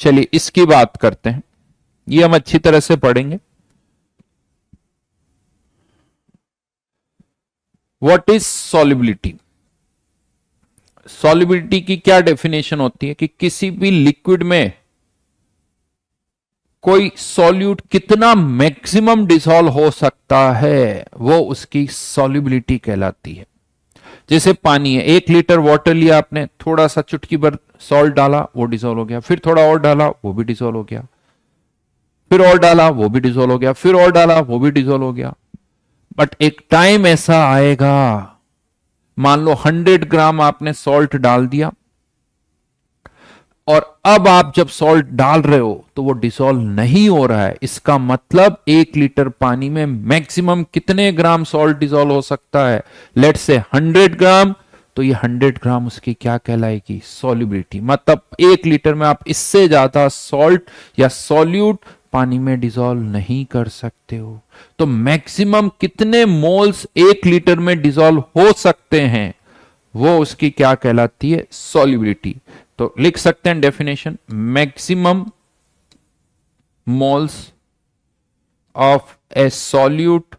चलिए इसकी बात करते हैं, ये हम अच्छी तरह से पढ़ेंगे। What is solubility? सॉल्युबिलिटी की क्या डेफिनेशन होती है कि किसी भी लिक्विड में कोई सॉल्यूट कितना मैक्सिमम डिसॉल्व हो सकता है वो उसकी सॉल्युबिलिटी कहलाती है। जैसे पानी है, 1 लीटर वाटर लिया आपने, थोड़ा सा चुटकी भर सॉल्ट डाला वो डिसॉल्व हो गया, फिर थोड़ा और डाला वो भी डिसॉल्व हो गया, फिर और डाला वो भी डिसॉल्व हो गया, फिर और डाला वो भी डिसॉल्व हो गया। बट एक टाइम ऐसा आएगा, मान लो 100 ग्राम आपने सॉल्ट डाल दिया, और अब आप जब सॉल्ट डाल रहे हो तो वो डिसॉल्व नहीं हो रहा है, इसका मतलब 1 लीटर पानी में मैक्सिमम कितने ग्राम सॉल्ट डिसॉल्व हो सकता है, लेट्स से 100 ग्राम। तो ये 100 ग्राम उसकी क्या कहलाएगी, सॉल्युबिलिटी। मतलब 1 लीटर में आप इससे ज्यादा सॉल्ट या सॉल्यूट पानी में डिसॉल्व नहीं कर सकते हो। तो मैक्सिमम कितने मोल्स 1 लीटर में डिसॉल्व हो सकते हैं वो उसकी क्या कहलाती है, सॉल्युबिलिटी। तो लिख सकते हैं definition, maximum moles of A solute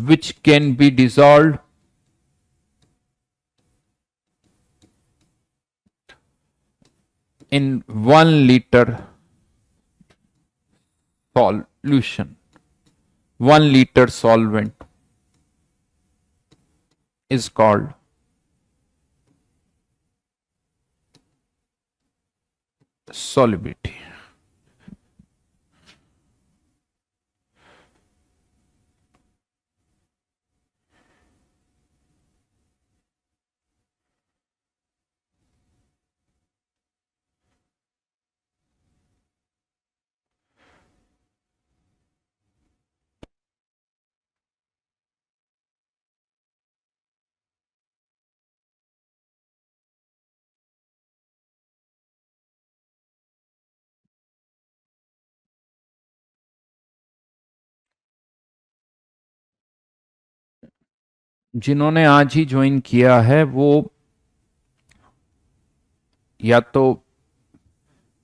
which can be dissolved in 1 liter solution. 1 liter solvent is called solubility. जिन्होंने आज ही ज्वाइन किया है वो या तो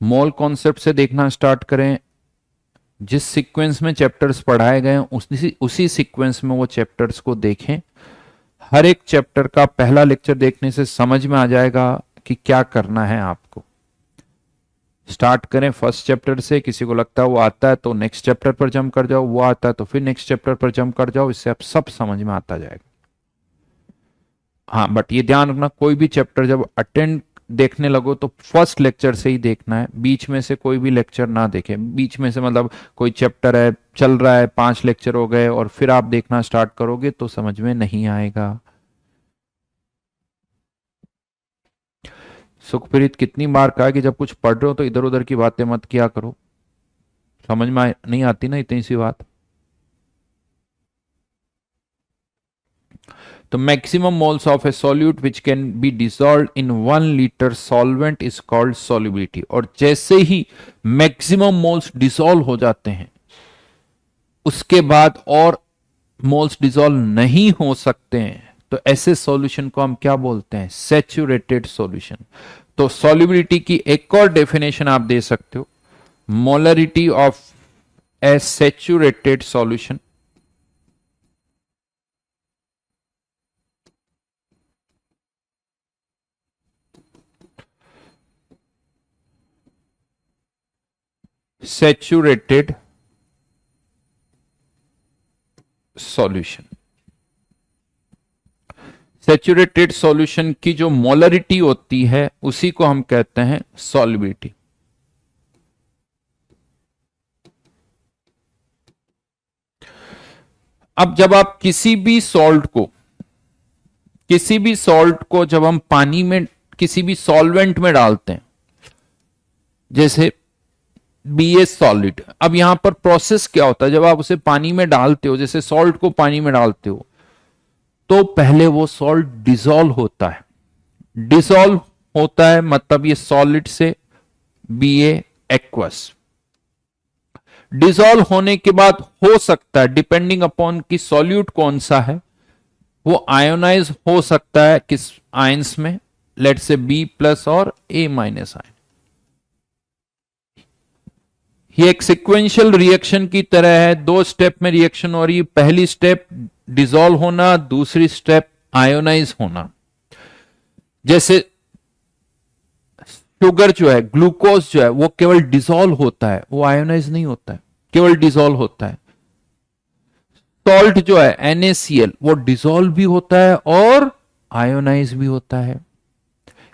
मोल कॉन्सेप्ट से देखना स्टार्ट करें, जिस सीक्वेंस में चैप्टर्स पढ़ाए गए हैं उसी सीक्वेंस में वो चैप्टर्स को देखें। हर एक चैप्टर का पहला लेक्चर देखने से समझ में आ जाएगा कि क्या करना है आपको। स्टार्ट करें फर्स्ट चैप्टर से, किसी को लगता है वो आता है तो नेक्स्ट चैप्टर पर जंप कर जाओ, वो आता है तो फिर नेक्स्ट चैप्टर पर जंप कर जाओ, इससे आप सब समझ में आता जाएगा। हाँ, बट ये ध्यान रखना, कोई भी चैप्टर जब अटेंड देखने लगो तो फर्स्ट लेक्चर से ही देखना है, बीच में से कोई भी लेक्चर ना देखें। बीच में से मतलब कोई चैप्टर है चल रहा है, 5 लेक्चर हो गए और फिर आप देखना स्टार्ट करोगे तो समझ में नहीं आएगा। सुखप्रीत कितनी बार कहा कि जब कुछ पढ़ रहे हो तो इधर उधर की बातें मत किया करो, समझ में नहीं आती ना इतनी सी बात। तो maximum moles of A solute which can be dissolve in 1 litre solvent is called solubility. और जैसे ही मैक्सिमम मोल्स डिसॉल्व हो जाते हैं उसके बाद और मोल्स डिसॉल्व नहीं हो सकते हैं, तो ऐसे सॉल्यूशन को हम क्या बोलते हैं? Saturated solution. तो सॉल्युबिलिटी की एक और डेफिनेशन आप दे सकते हो, molarity of A saturated solution saturated solution. Saturated solution की जो मोलरिटी होती है उसी को हम कहते हैं सॉल्युबिलिटी। अब जब आप किसी भी सॉल्ट को जब हम पानी में किसी भी सॉल्वेंट में डालते हैं, जैसे BA सॉलिड, अब यहां पर प्रोसेस क्या होता है? जब आप उसे पानी में डालते हो, जैसे सॉल्ट को पानी में डालते हो, तो पहले वो सॉल्ट डिसॉल्व होता है। डिसॉल्व होता है मतलब ये सॉलिड से BA एक्वस। डिसॉल्व होने के बाद हो सकता है, डिपेंडिंग अपॉन कि सॉल्यूट कौन सा है, वो आयोनाइज हो सकता है किस आयंस में, लेट से B+ और A- आयन। ये एक सिक्वेंशियल रिएक्शन की तरह है, 2 स्टेप में रिएक्शन हो रही है। पहली स्टेप डिसॉल्व होना, दूसरी स्टेप आयोनाइज होना। जैसे शुगर जो है, ग्लूकोज जो है, वो केवल डिसॉल्व होता है, वो आयोनाइज नहीं होता है, केवल डिसॉल्व होता है। सॉल्ट जो है NaCl, वो डिसॉल्व भी होता है और आयोनाइज भी होता है।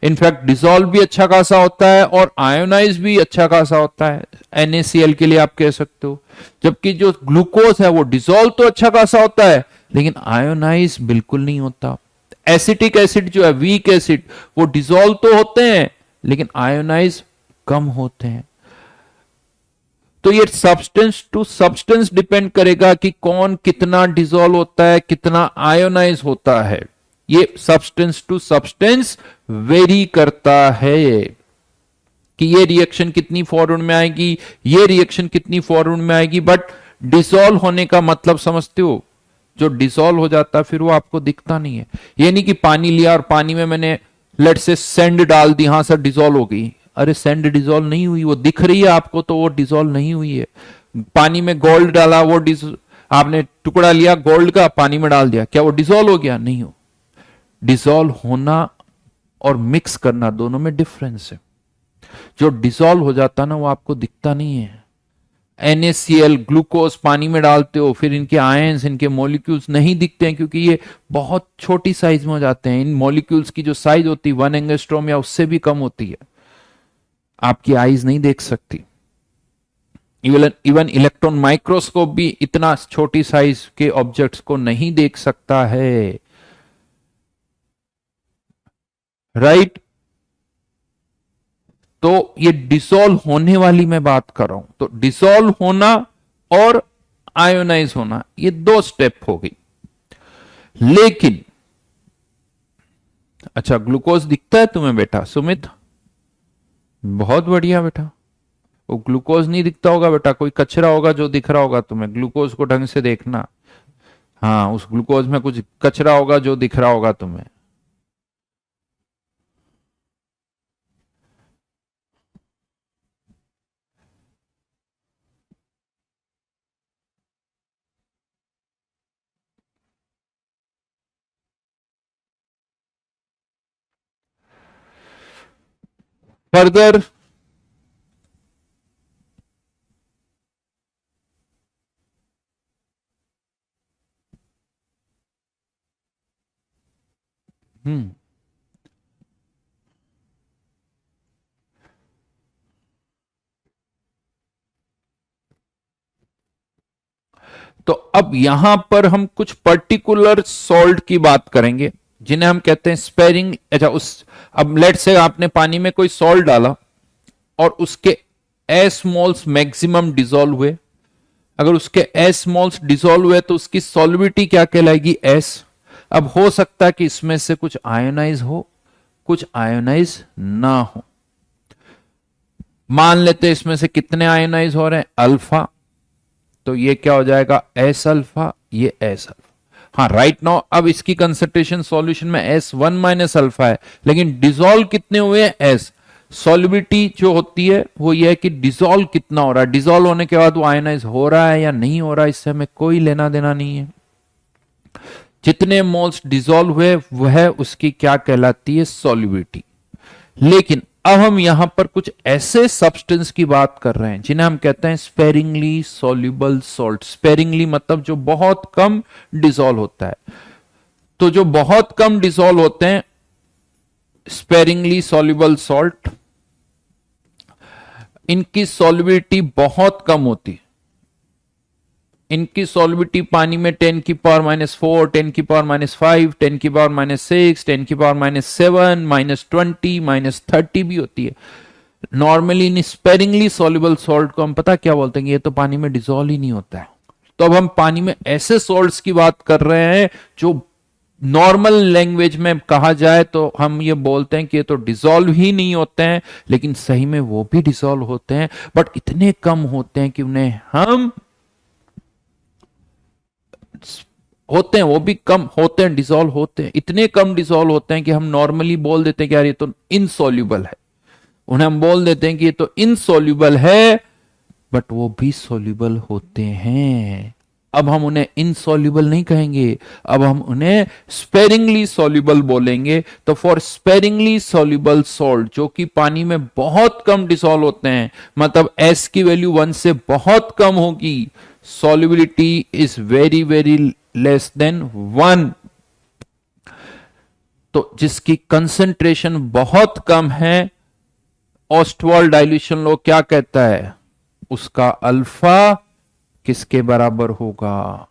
इनफैक्ट डिसॉल्व भी अच्छा खासा होता है और आयोनाइज भी अच्छा खासा होता है, NaCl के लिए आप कह सकते हो। जबकि जो ग्लूकोज है वो डिसॉल्व तो अच्छा खासा होता है लेकिन आयोनाइज बिल्कुल नहीं होता। एसिटिक एसिड जो है, वीक एसिड, वो डिसॉल्व तो होते हैं लेकिन आयोनाइज कम होते हैं। तो ये सब्सटेंस टू सब्सटेंस डिपेंड करेगा कि कौन कितना डिसॉल्व होता है, कितना आयोनाइज होता है। ये सब्सटेंस टू सब्सटेंस वेरी करता है कि ये रिएक्शन कितनी फॉरवर्ड में आएगी, ये रिएक्शन कितनी फॉरवर्ड में आएगी। बट डिसॉल्व होने का मतलब समझते हो? जो डिसॉल्व हो जाता है फिर वो आपको दिखता नहीं है। ये नहीं कि पानी लिया और पानी में मैंने लेट से सैंड डाल दी, हाँ सर डिसॉल्व हो गई। अरे सैंड डिसॉल्व नहीं हुई, वो दिख रही है आपको तो वो डिसॉल्व नहीं हुई है। पानी में गोल्ड डाला, वो आपने टुकड़ा लिया गोल्ड का, पानी में डाल दिया, क्या वो डिसॉल्व हो गया? नहीं हो। डिसॉल्व होना और मिक्स करना दोनों में डिफरेंस है। जो डिसॉल्व हो जाता ना वो आपको दिखता नहीं है। NaCl ग्लूकोज पानी में डालते हो, फिर इनके आयंस, इनके मॉलिक्यूल्स नहीं दिखते हैं, क्योंकि ये बहुत छोटी साइज में हो जाते हैं। इन मॉलिक्यूल्स की जो साइज होती है 1 एंगस्ट्रॉम या उससे भी कम होती है, आपकी आईज नहीं देख सकती। इवन इलेक्ट्रॉन माइक्रोस्कोप भी इतना छोटी साइज के ऑब्जेक्ट्स को नहीं देख सकता है, राइट? तो ये डिसॉल्व होने वाली मैं बात कर रहा हूं। तो डिसॉल्व होना और आयोनाइज होना, ये 2 स्टेप हो गई। लेकिन अच्छा, ग्लूकोज दिखता है तुम्हें बेटा सुमित? बहुत बढ़िया बेटा। वो ग्लूकोज नहीं दिखता होगा बेटा, कोई कचरा होगा जो दिख रहा होगा तुम्हें। ग्लूकोज को ढंग से देखना। हाँ, उस ग्लूकोज में कुछ कचरा होगा जो दिख रहा होगा तुम्हें। फर्दर हम्म तो अब यहां पर हम कुछ पर्टिकुलर सॉल्ट की बात करेंगे जिन्हें हम कहते हैं स्पेरिंग। अच्छा, उस अब लेट से आपने पानी में कोई सॉल्ट डाला और उसके एस मोल्स मैक्सिमम डिसॉल्व हुए। अगर उसके एस मोल्स डिसॉल्व हुए तो उसकी सॉल्विटी क्या कहलाएगी? एस। अब हो सकता है कि इसमें से कुछ आयोनाइज हो, कुछ आयोनाइज ना हो। मान लेते हैं इसमें से कितने आयोनाइज हो रहे हैं? अल्फा। तो ये क्या हो जाएगा? एस अल्फा, ये एस अल्फा। हाँ, राइट नाउ अब इसकी कंसंट्रेशन सॉल्यूशन में S1 माइनस अल्फा है, लेकिन डिसॉल्व कितने हुए हैं? एस। सॉल्युबिलिटी जो होती है वो ये है कि डिसॉल्व कितना हो रहा है। डिसॉल्व होने के बाद वो आयनाइज हो रहा है या नहीं हो रहा है, इससे हमें कोई लेना देना नहीं है। जितने मोल्स डिसॉल्व हुए वह उसकी क्या कहलाती है? सॉल्युबिलिटी। लेकिन अब हम यहां पर कुछ ऐसे सब्सटेंस की बात कर रहे हैं जिन्हें हम कहते हैं स्पेरिंगली सॉल्युबल सॉल्ट। स्पेरिंगली मतलब जो बहुत कम डिसॉल्व होता है। तो जो बहुत कम डिसॉल्व होते हैं, स्पेरिंगली सॉल्युबल सॉल्ट, इनकी सॉल्युबिलिटी बहुत कम होती है। इनकी सॉल्युबिलिटी पानी में 10 की पावर -4, 10 की पावर -5, 10 की पावर -6, 10 की पावर -7, -20, -30 भी होती है। Normally in sparingly soluble salt को हम पता क्या बोलते हैं? ये तो पानी में डिसॉल्व ही नहीं होता है। तो अब हम पानी में ऐसे सॉल्ट्स की बात कर रहे हैं जो नॉर्मल लैंग्वेज में कहा जाए तो हम ये बोलते हैं कि ये तो डिसॉल्व ही नहीं होते हैं, लेकिन सही में वो भी डिसॉल्व होते हैं, बट इतने कम होते हैं कि उन्हें हम होते हैं, वो भी कम होते हैं, डिसॉल्व होते हैं, इतने कम डिसॉल्व होते हैं कि हम नॉर्मली बोल देते हैं कि यार ये तो इनसॉल्युबल है। उन्हें हम बोल देते हैं कि ये तो इनसॉल्युबल है, बट वो भी सॉल्युबल होते हैं। अब हम उन्हें इनसॉल्युबल नहीं कहेंगे, अब हम उन्हें स्पेरिंगली सॉल्युबल बोलेंगे। तो फॉर स्पेरिंगली सॉल्युबल सॉल्ट जो कि पानी में बहुत कम डिसॉल्व होते हैं, मतलब एस की वैल्यू 1 से बहुत कम होगी, solubility is very very less than 1, तो जिसकी कंसंट्रेशन बहुत कम है, ऑस्टवाल्ड डाइल्यूशन लॉ क्या कहता है? उसका अल्फा किसके बराबर होगा?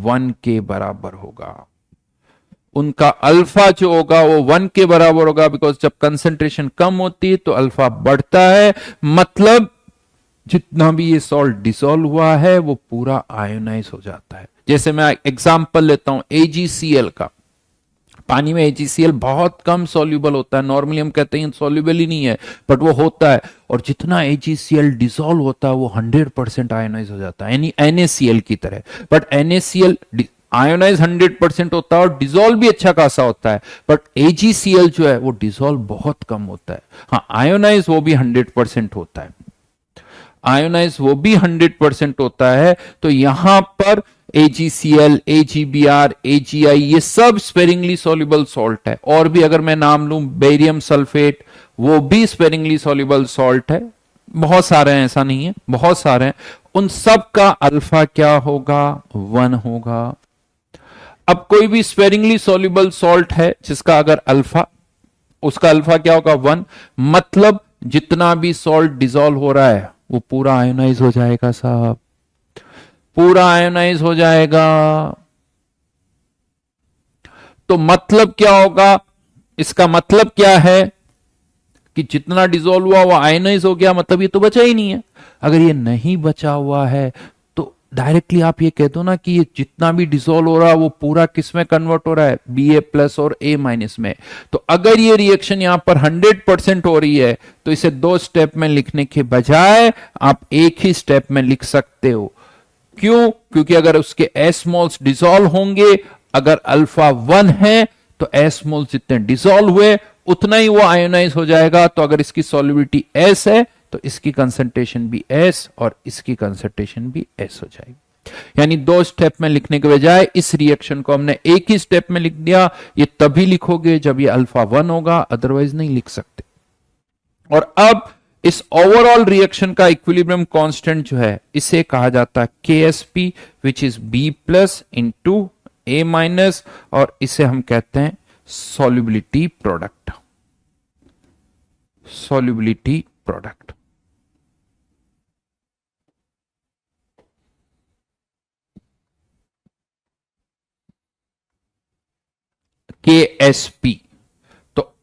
1 के बराबर होगा। उनका अल्फा जो होगा वो 1 के बराबर होगा, बिकॉज जब कंसंट्रेशन कम होती है तो अल्फा बढ़ता है, मतलब जितना भी ये सॉल्ट डिसॉल्व हुआ है वो पूरा आयोनाइज हो जाता है। जैसे मैं एग्जांपल लेता हूं AgCl का। पानी में AgCl बहुत कम सॉल्युबल होता है, नॉर्मली हम कहते हैं सॉल्युबल ही नहीं है, बट वो होता है। और जितना AgCl डिसॉल्व होता है वो 100% आयोनाइज हो जाता है, यानी NaCl की तरह। बट NaCl आयोनाइज 100% होता है और डिसॉल्व भी अच्छा खासा होता है, बट AgCl जो है वो डिसॉल्व बहुत कम होता है। हाँ, आयोनाइज वो भी 100% होता है। आयोनाइज वो भी 100% होता है। तो यहां पर AgCl, AgBr, AgI ये सब स्पेरिंगली सॉल्युबल सॉल्ट है। और भी अगर मैं नाम लूं, बेरियम सल्फेट, वो भी स्पेरिंगली सॉल्युबल सॉल्ट है। बहुत सारे हैं, ऐसा नहीं है, बहुत सारे हैं। उन सब का अल्फा क्या होगा? 1 होगा। अब कोई भी स्पेरिंगली सॉल्युबल सॉल्ट है जिसका अगर अल्फा, उसका अल्फा क्या होगा? 1। मतलब जितना भी सॉल्ट डिसॉल्व हो रहा है वो पूरा आयोनाइज हो जाएगा साहब, पूरा आयोनाइज हो जाएगा। तो मतलब क्या होगा? इसका मतलब क्या है कि जितना डिसॉल्व हुआ वो आयोनाइज हो गया, मतलब ये तो बचा ही नहीं है। अगर ये नहीं बचा हुआ है तो डायरेक्टली आप ये कह दो ना कि ये जितना भी डिसॉल्व हो रहा है वो पूरा किस में कन्वर्ट हो रहा है? Ba+ और A- में। तो अगर ये रिएक्शन यहां पर 100% हो रही है तो इसे 2 स्टेप में लिखने के बजाय आप एक ही स्टेप में लिख सकते हो। क्यों? क्योंकि अगर उसके एस मोल्स डिसॉल्व होंगे, अगर अल्फा 1 है तो एस मोल्स जितने डिसॉल्व हुए उतना ही वो आयोनाइज हो जाएगा। तो अगर इसकी सॉल्युबिलिटी एस है तो इसकी कंसंट्रेशन भी एस और इसकी कंसंट्रेशन भी एस हो जाएगी। यानी 2 स्टेप में लिखने के बजाय इस रिएक्शन को हमने एक ही स्टेप में लिख दिया। ये तभी लिखोगे जब ये अल्फा 1 होगा, अदरवाइज नहीं लिख सकते। और अब इस ओवरऑल रिएक्शन का इक्विलिब्रियम कांस्टेंट जो है इसे कहा जाता है KSP, विच इज B+*A-, और इसे हम कहते हैं solubility product, solubility product. KSP। तो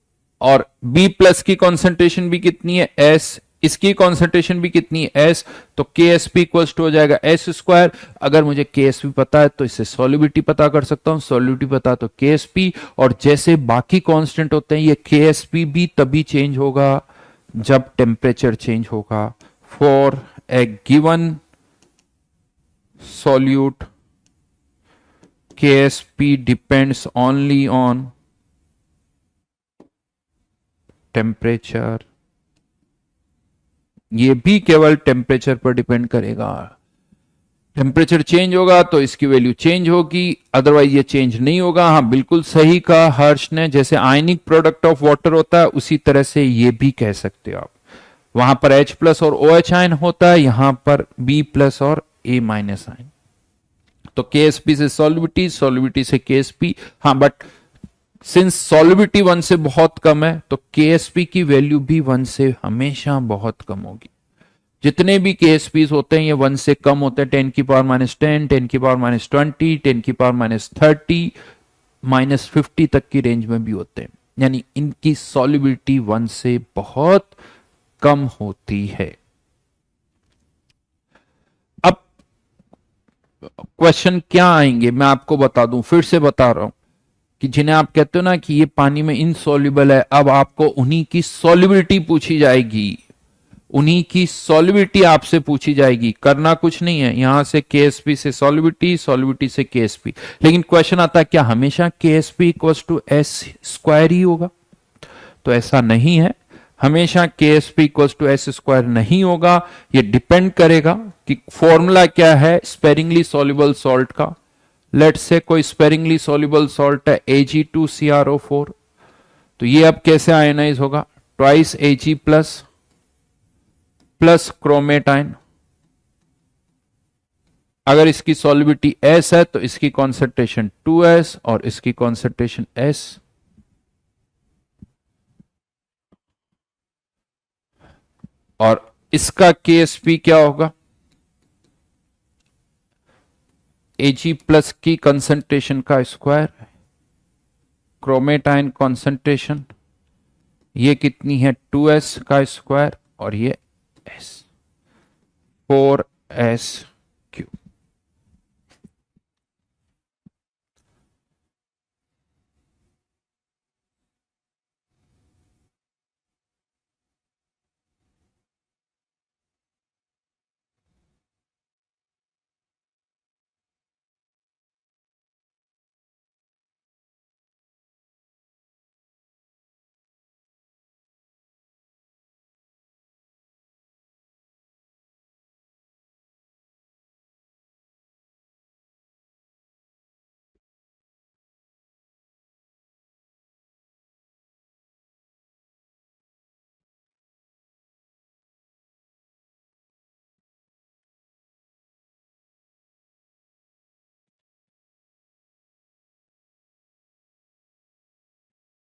और B+ की कॉन्सेंट्रेशन भी कितनी है? S। इसकी कॉन्सेंट्रेशन भी कितनी है? S। तो KSP इक्वल्स टू हो जाएगा S²। अगर मुझे KSP पता है तो इससे सॉल्युबिलिटी पता कर सकता हूं, सॉल्युबिलिटी पता तो KSP। और जैसे बाकी कांस्टेंट होते हैं, ये KSP भी तभी चेंज होगा जब टेम्परेचर चेंज होगा। For a given solute KSP depends only on temperature. ये भी केवल टेम्परेचर पर डिपेंड करेगा। टेम्परेचर चेंज होगा तो इसकी वैल्यू चेंज होगी, अदरवाइज ये चेंज नहीं होगा। हाँ, बिल्कुल सही कहा हर्ष ने, जैसे आयनिक प्रोडक्ट ऑफ वाटर होता है उसी तरह से ये भी कह सकते हो आप। वहां पर H+ और OH आयन होता है, यहां पर B+ और A- आयन। तो KSP से सॉल्युबिलिटी, सॉल्युबिलिटी से KSP। हाँ, बट सिंस सॉल्युबिलिटी 1 से बहुत कम है तो KSP की वैल्यू भी 1 से हमेशा बहुत कम होगी। जितने भी KSPs होते हैं ये 1 से कम होते हैं, 10⁻10, 10⁻20, 10⁻30, -50 तक की रेंज में भी होते हैं। यानी इनकी सॉल्युबिलिटी 1 से बहुत कम होती है। अब क्वेश्चन क्या आएंगे मैं आपको बता दूं, फिर से बता रहा हूं कि जिन्हें आप कहते हो ना कि ये पानी में इनसॉल्युबल है, अब आपको उन्हीं की सॉल्युबिलिटी पूछी जाएगी, उन्हीं की सॉल्युबिलिटी आपसे पूछी जाएगी। करना कुछ नहीं है, यहां से KSP से सॉल्युबिलिटी, सॉल्युबिलिटी से KSP। लेकिन क्वेश्चन आता है क्या हमेशा KSP इक्वल्स टू S² ही होगा? तो ऐसा नहीं है, हमेशा KSP इक्वल्स टू S² नहीं होगा। ये डिपेंड करेगा कि फॉर्मूला क्या है स्पेरिंगली सॉल्युबल सॉल्ट का। लेट से कोई स्पेरिंगली सॉल्युबल सॉल्ट है Ag2CrO4, तो ये अब कैसे आयनाइज होगा? Twice Ag plus chromate ion. अगर इसकी सॉल्युबिलिटी S है तो इसकी कॉन्सेंट्रेशन 2S और इसकी कॉन्सेंट्रेशन S। और इसका KSP क्या होगा? Ag+ की कंसंट्रेशन का स्क्वायर, क्रोमेट आयन कॉन्सेंट्रेशन ये कितनी है? 2S का स्क्वायर और ये S, 4S³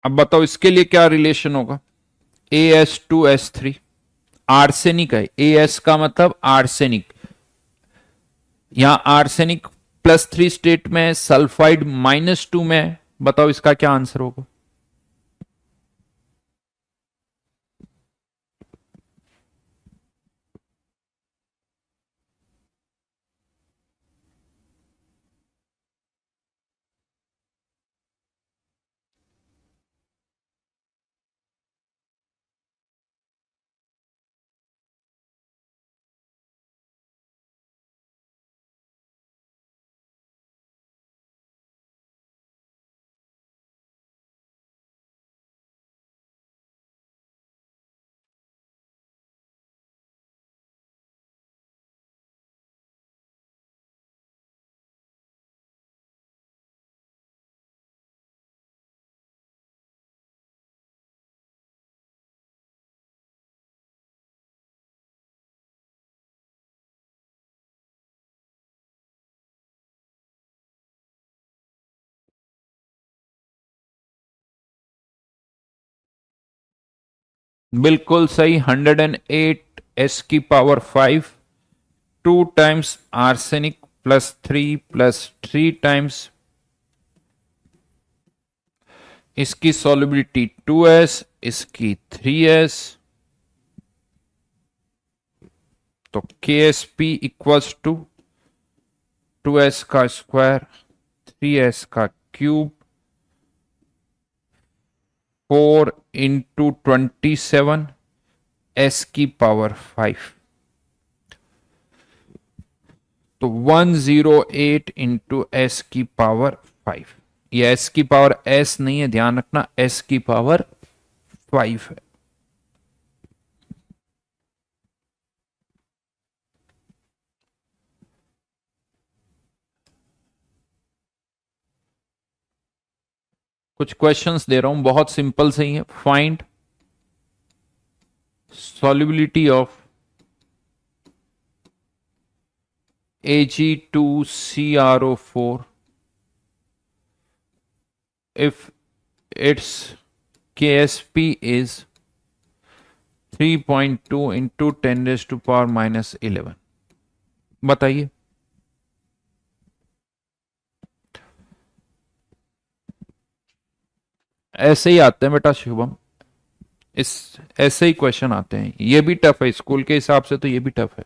अब बताओ इसके लिए क्या रिलेशन होगा, AS2S3, आर्सेनिक है, एस का मतलब आर्सेनिक, यहां आर्सेनिक +3 स्टेट में, सल्फाइड -2 में, बताओ इसका क्या आंसर होगा। बिल्कुल सही, 108 S⁵ 2 टाइम्स आर्सेनिक +3 टाइम्स इसकी सॉल्युबिलिटी 2s, इसकी 3s, तो KSP इक्वल्स टू 2s का स्क्वायर, 3s का क्यूब, 4 × 27 S⁵ तो 108 × S⁵, ये S⁵S नहीं है, ध्यान रखना, S⁵5 है। कुछ क्वेश्चंस दे रहा हूं, बहुत सिंपल सही है। Find solubility of Ag2CrO4 if its KSP is 3.2 into 10⁻⁻11। बताइए। ऐसे ही आते हैं बेटा शुभम, इस ऐसे ही क्वेश्चन आते हैं, ये भी टफ है, स्कूल के हिसाब से तो ये भी टफ है।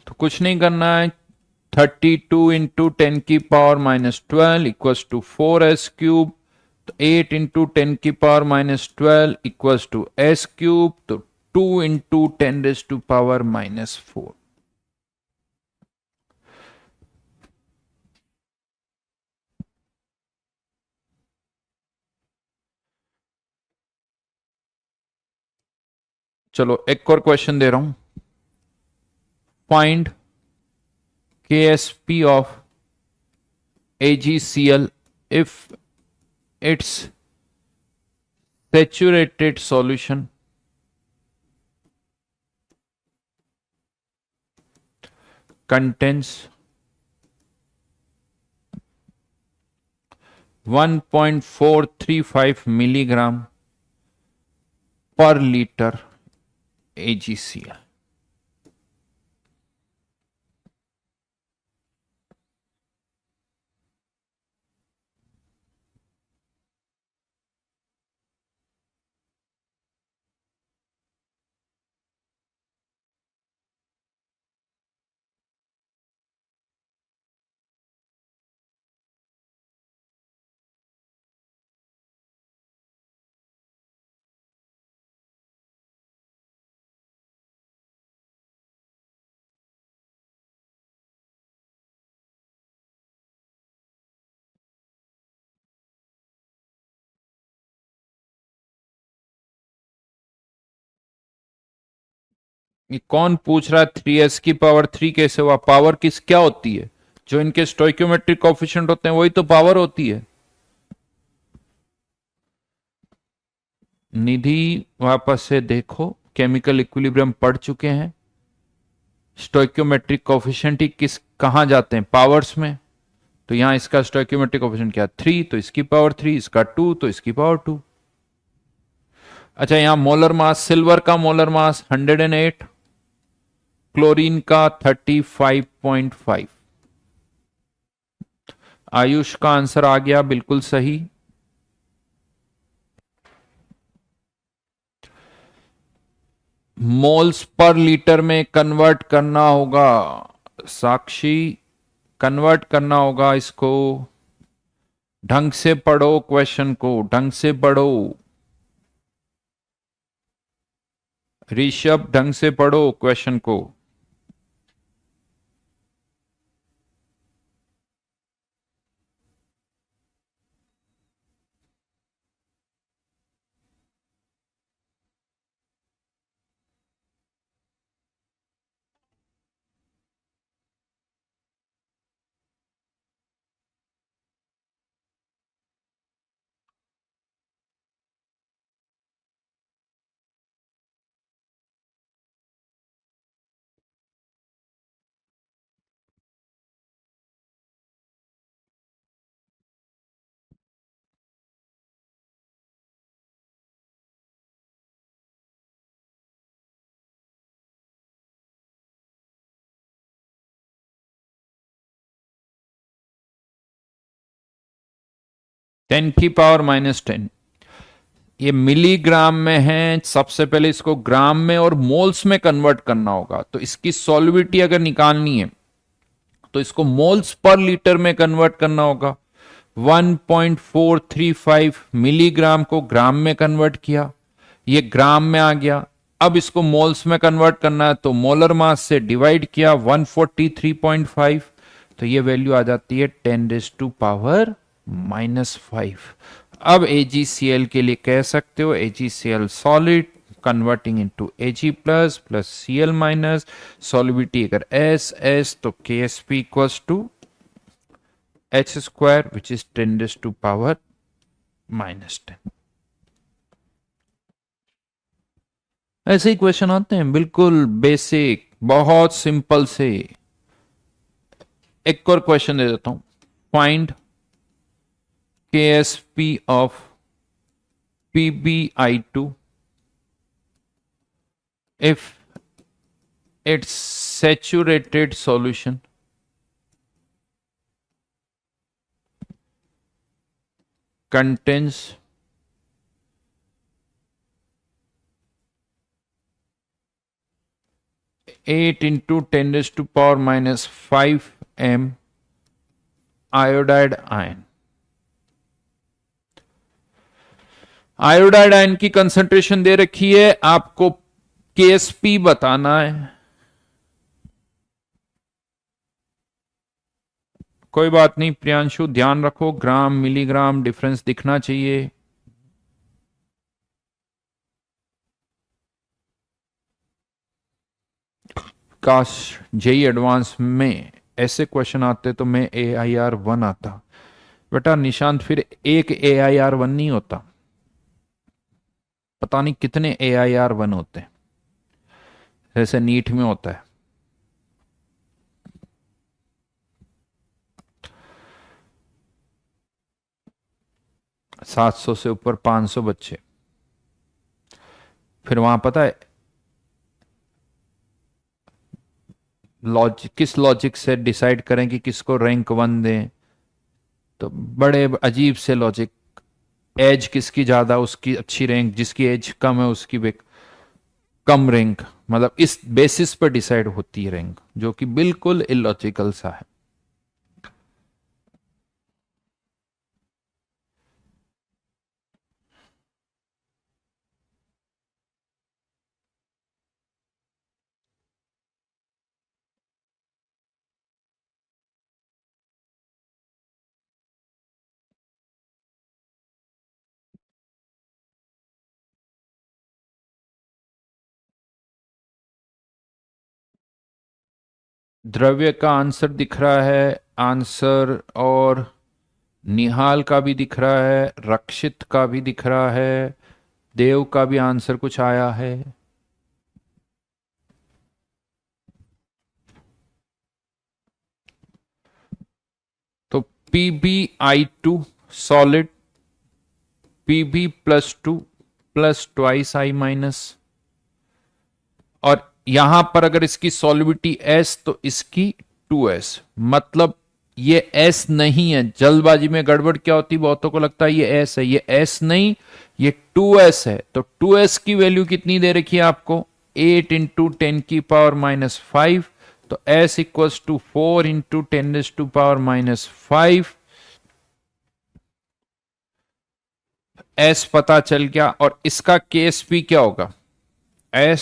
तो कुछ नहीं करना है, 32 × 10⁻⁻12 इक्वल्स टू 4s⁵, तो 8 × 10⁻⁻12 इक्वल्स टू s⁵, तो 2 × 10⁻⁻4। चलो एक और क्वेश्चन दे रहा हूं, find KSP of AgCl if its saturated solution contains 1.435 milligram per liter AgCl। ये कौन पूछ रहा है 3s की पावर 3 कैसे हुआ? पावर किस क्या होती है? जो इनके स्टोइक्योमेट्रिक कोफिशिएंट होते हैं वही तो पावर होती है। निधि वापस से देखो, केमिकल इक्विलिब्रियम पढ़ चुके हैं। स्टोइक्योमेट्रिक कोफिशिएंट ही किस कहां जाते हैं? पावर्स में। तो यहां इसका स्टोइक्योमेट्रिक कोफिशिएंट क्या? 3, तो इसकी पावर 3, इसका 2 तो इसकी पावर 2। अच्छा, यहां मोलर मास, सिल्वर का मोलर मास 108, क्लोरीन का 35.5। आयुष का आंसर आ गया बिल्कुल सही। मोल्स पर लीटर में कन्वर्ट करना होगा। साक्षी, कन्वर्ट करना होगा इसको। ढंग से पढ़ो, क्वेश्चन को ढंग से पढ़ो। ऋषभ, ढंग से पढ़ो क्वेश्चन को। 10⁻⁻10। ये मिलीग्राम में है। सबसे पहले इसको ग्राम में और मोल्स में कन्वर्ट करना होगा। तो इसकी सॉल्युबिलिटी अगर निकालनी है तो इसको मोल्स पर लीटर में कन्वर्ट करना होगा। 1.435 मिलीग्राम को ग्राम में कन्वर्ट किया, ये ग्राम में आ गया। अब इसको मोल्स में कन्वर्ट करना है तो मोलर मास से डिवाइड किया 143.5, तो ये वैल्यू आ जाती है 10⁻⁻5। अब AgCl के लिए कह सकते हो AgCl solid converting into Ag plus plus Cl minus, solubility अगर S तो KsP equals to H square which is 10⁻⁻10। ऐसे ही क्वेश्चन आते हैं बिल्कुल बेसिक, बहुत सिंपल से। एक और क्वेश्चन दे देता हूं। Find KsP of PbI2 if its saturated solution contains 8 into 10 raised to power minus 5 m iodide ion। Iodide ion की कंसंट्रेशन दे रखी है, आपको केएसपी बताना है। कोई बात नहीं प्रियांशु, ध्यान रखो ग्राम मिलीग्राम डिफरेंस दिखना चाहिए। काश जेई एडवांस में ऐसे क्वेश्चन आते तो मैं AIR1 आता। बेटा निशांत, फिर एक AIR1 नहीं होता, पता नहीं कितने AIR1 होते हैं, जैसे नीट में होता है। 700 से ऊपर 500 बच्चे। फिर वहां पता है लॉजिक, किस लॉजिक से डिसाइड करें कि किसको रैंक 1 दें? तो बड़े अजीब से लॉजिक। एज किसकी ज्यादा उसकी अच्छी रैंक, जिसकी एज कम है उसकी कम रैंक, मतलब इस बेसिस पर डिसाइड होती है रैंक, जो कि बिल्कुल इलॉजिकल सा है। द्रव्य का आंसर दिख रहा है, आंसर, और निहाल का भी दिख रहा है, रक्षित का भी दिख रहा है, देव का भी आंसर कुछ आया है। तो PbI2 solid, Pb+2 plus twice I minus, और यहां पर अगर इसकी सॉलिबिलिटी S तो इसकी 2S, मतलब ये S नहीं है। जल्दबाजी में गड़बड़ क्या होती है, बहुतों को लगता है ये S है, ये S नहीं, ये 2S है। तो 2S की वैल्यू कितनी दे रखी है आपको, 8 × 10⁻⁵। तो S इक्वल्स टू 4 × 10⁻⁵। S पता चल गया, और इसका केस भी क्या होगा, S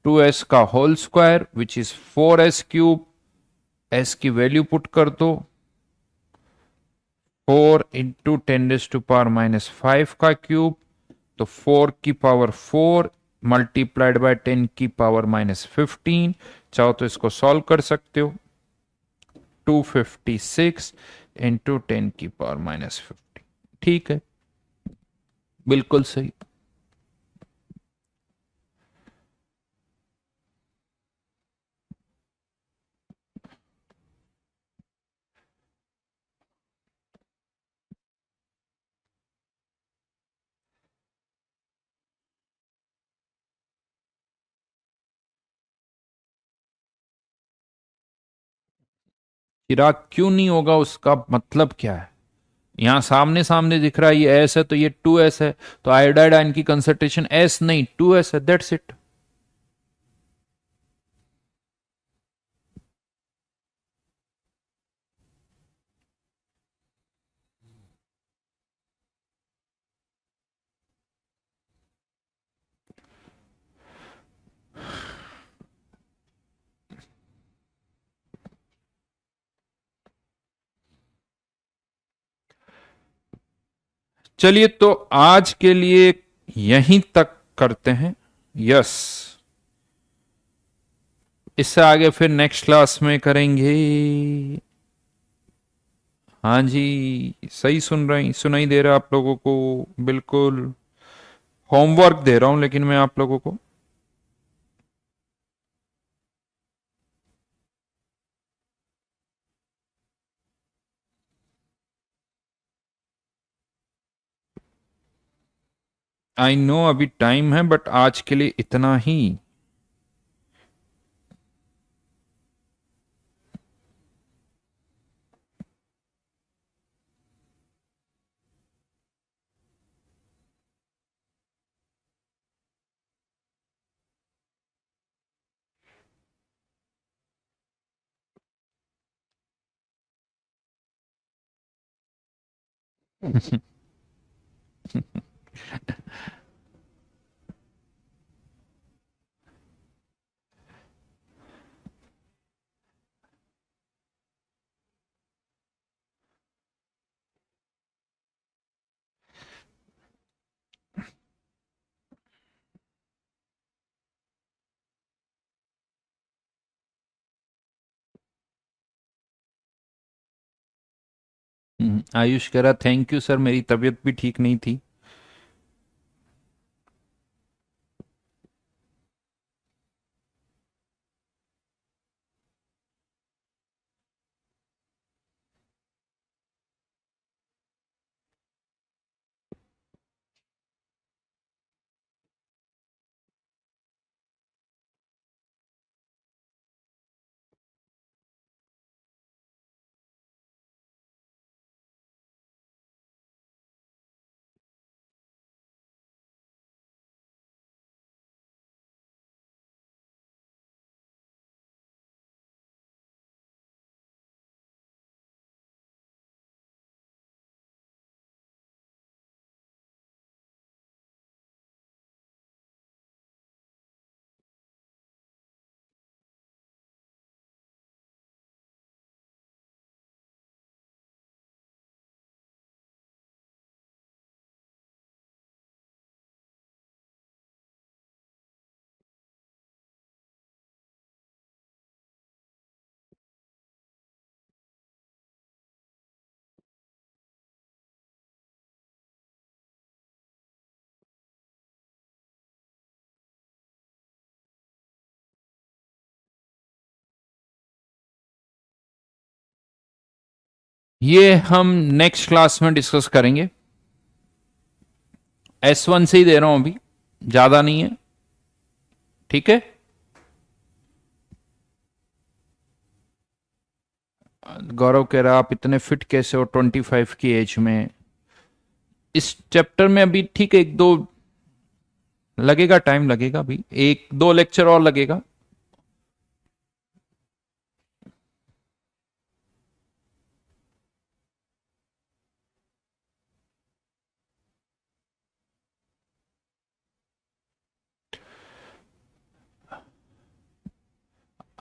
2S का whole square which is 4S³। S की वैल्यू पुट कर दो, 4 × 10⁻⁵ का क्यूब, तो 4⁴ मल्टीप्लाइड बाय 10⁻⁻15। चाहो तो इसको सॉल्व कर सकते हो, 256 × 10⁻⁻15। ठीक है, बिल्कुल सही। चिराग क्यों नहीं होगा, उसका मतलब क्या है, यहां सामने सामने दिख रहा है ये एस है, तो ये 2S है। तो आयोडाइड आयन की कंसंट्रेशन S नहीं 2S है, दैट्स इट। चलिए, तो आज के लिए यहीं तक करते हैं। यस, इससे आगे फिर नेक्स्ट क्लास में करेंगे। हाँ जी, सही सुन रहे, सुनाई दे रहा है आप लोगों को, बिल्कुल। होमवर्क दे रहा हूं लेकिन मैं आप लोगों को। आई नो अभी टाइम है, बट आज के लिए इतना ही। आयुष कह रहा थैंक यू सर, मेरी तबीयत भी ठीक नहीं थी। ये हम नेक्स्ट क्लास में डिस्कस करेंगे। S1 से ही दे रहा हूं अभी, ज्यादा नहीं है, ठीक है। गौरव कह रहा आप इतने फिट कैसे हो 25 की एज में। इस चैप्टर में अभी ठीक है, एक दो लगेगा, टाइम लगेगा, अभी एक दो लेक्चर और लगेगा।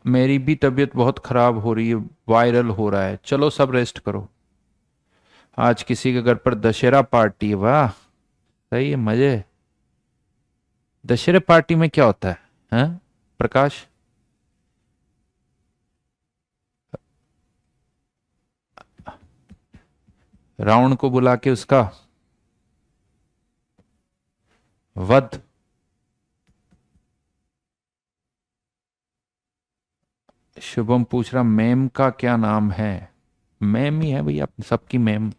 मेरी भी तबीयत बहुत खराब हो रही है, वायरल हो रहा है। चलो सब रेस्ट करो। आज किसी के घर पर दशहरा पार्टी है, वाह, सही है, मजे। दशहरा पार्टी में क्या होता है, हैं? प्रकाश, रावण को बुला के उसका वध। शुभम पूछ रहा मैम का क्या नाम है। मैम ही है भैया, सबकी मैम।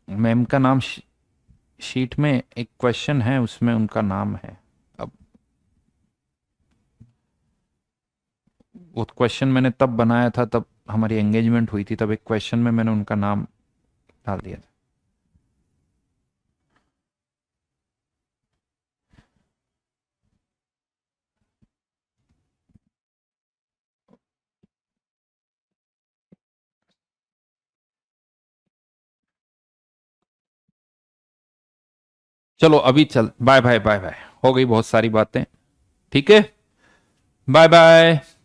मैम का नाम शीट में एक क्वेश्चन है, उसमें उनका नाम है। अब वो क्वेश्चन मैंने तब बनाया था, तब हमारी एंगेजमेंट हुई थी, तब एक क्वेश्चन में मैंने उनका नाम डाल दिया था। चलो अभी चल, बाय बाय बाय बाय, हो गई बहुत सारी बातें, ठीक है, बाय बाय।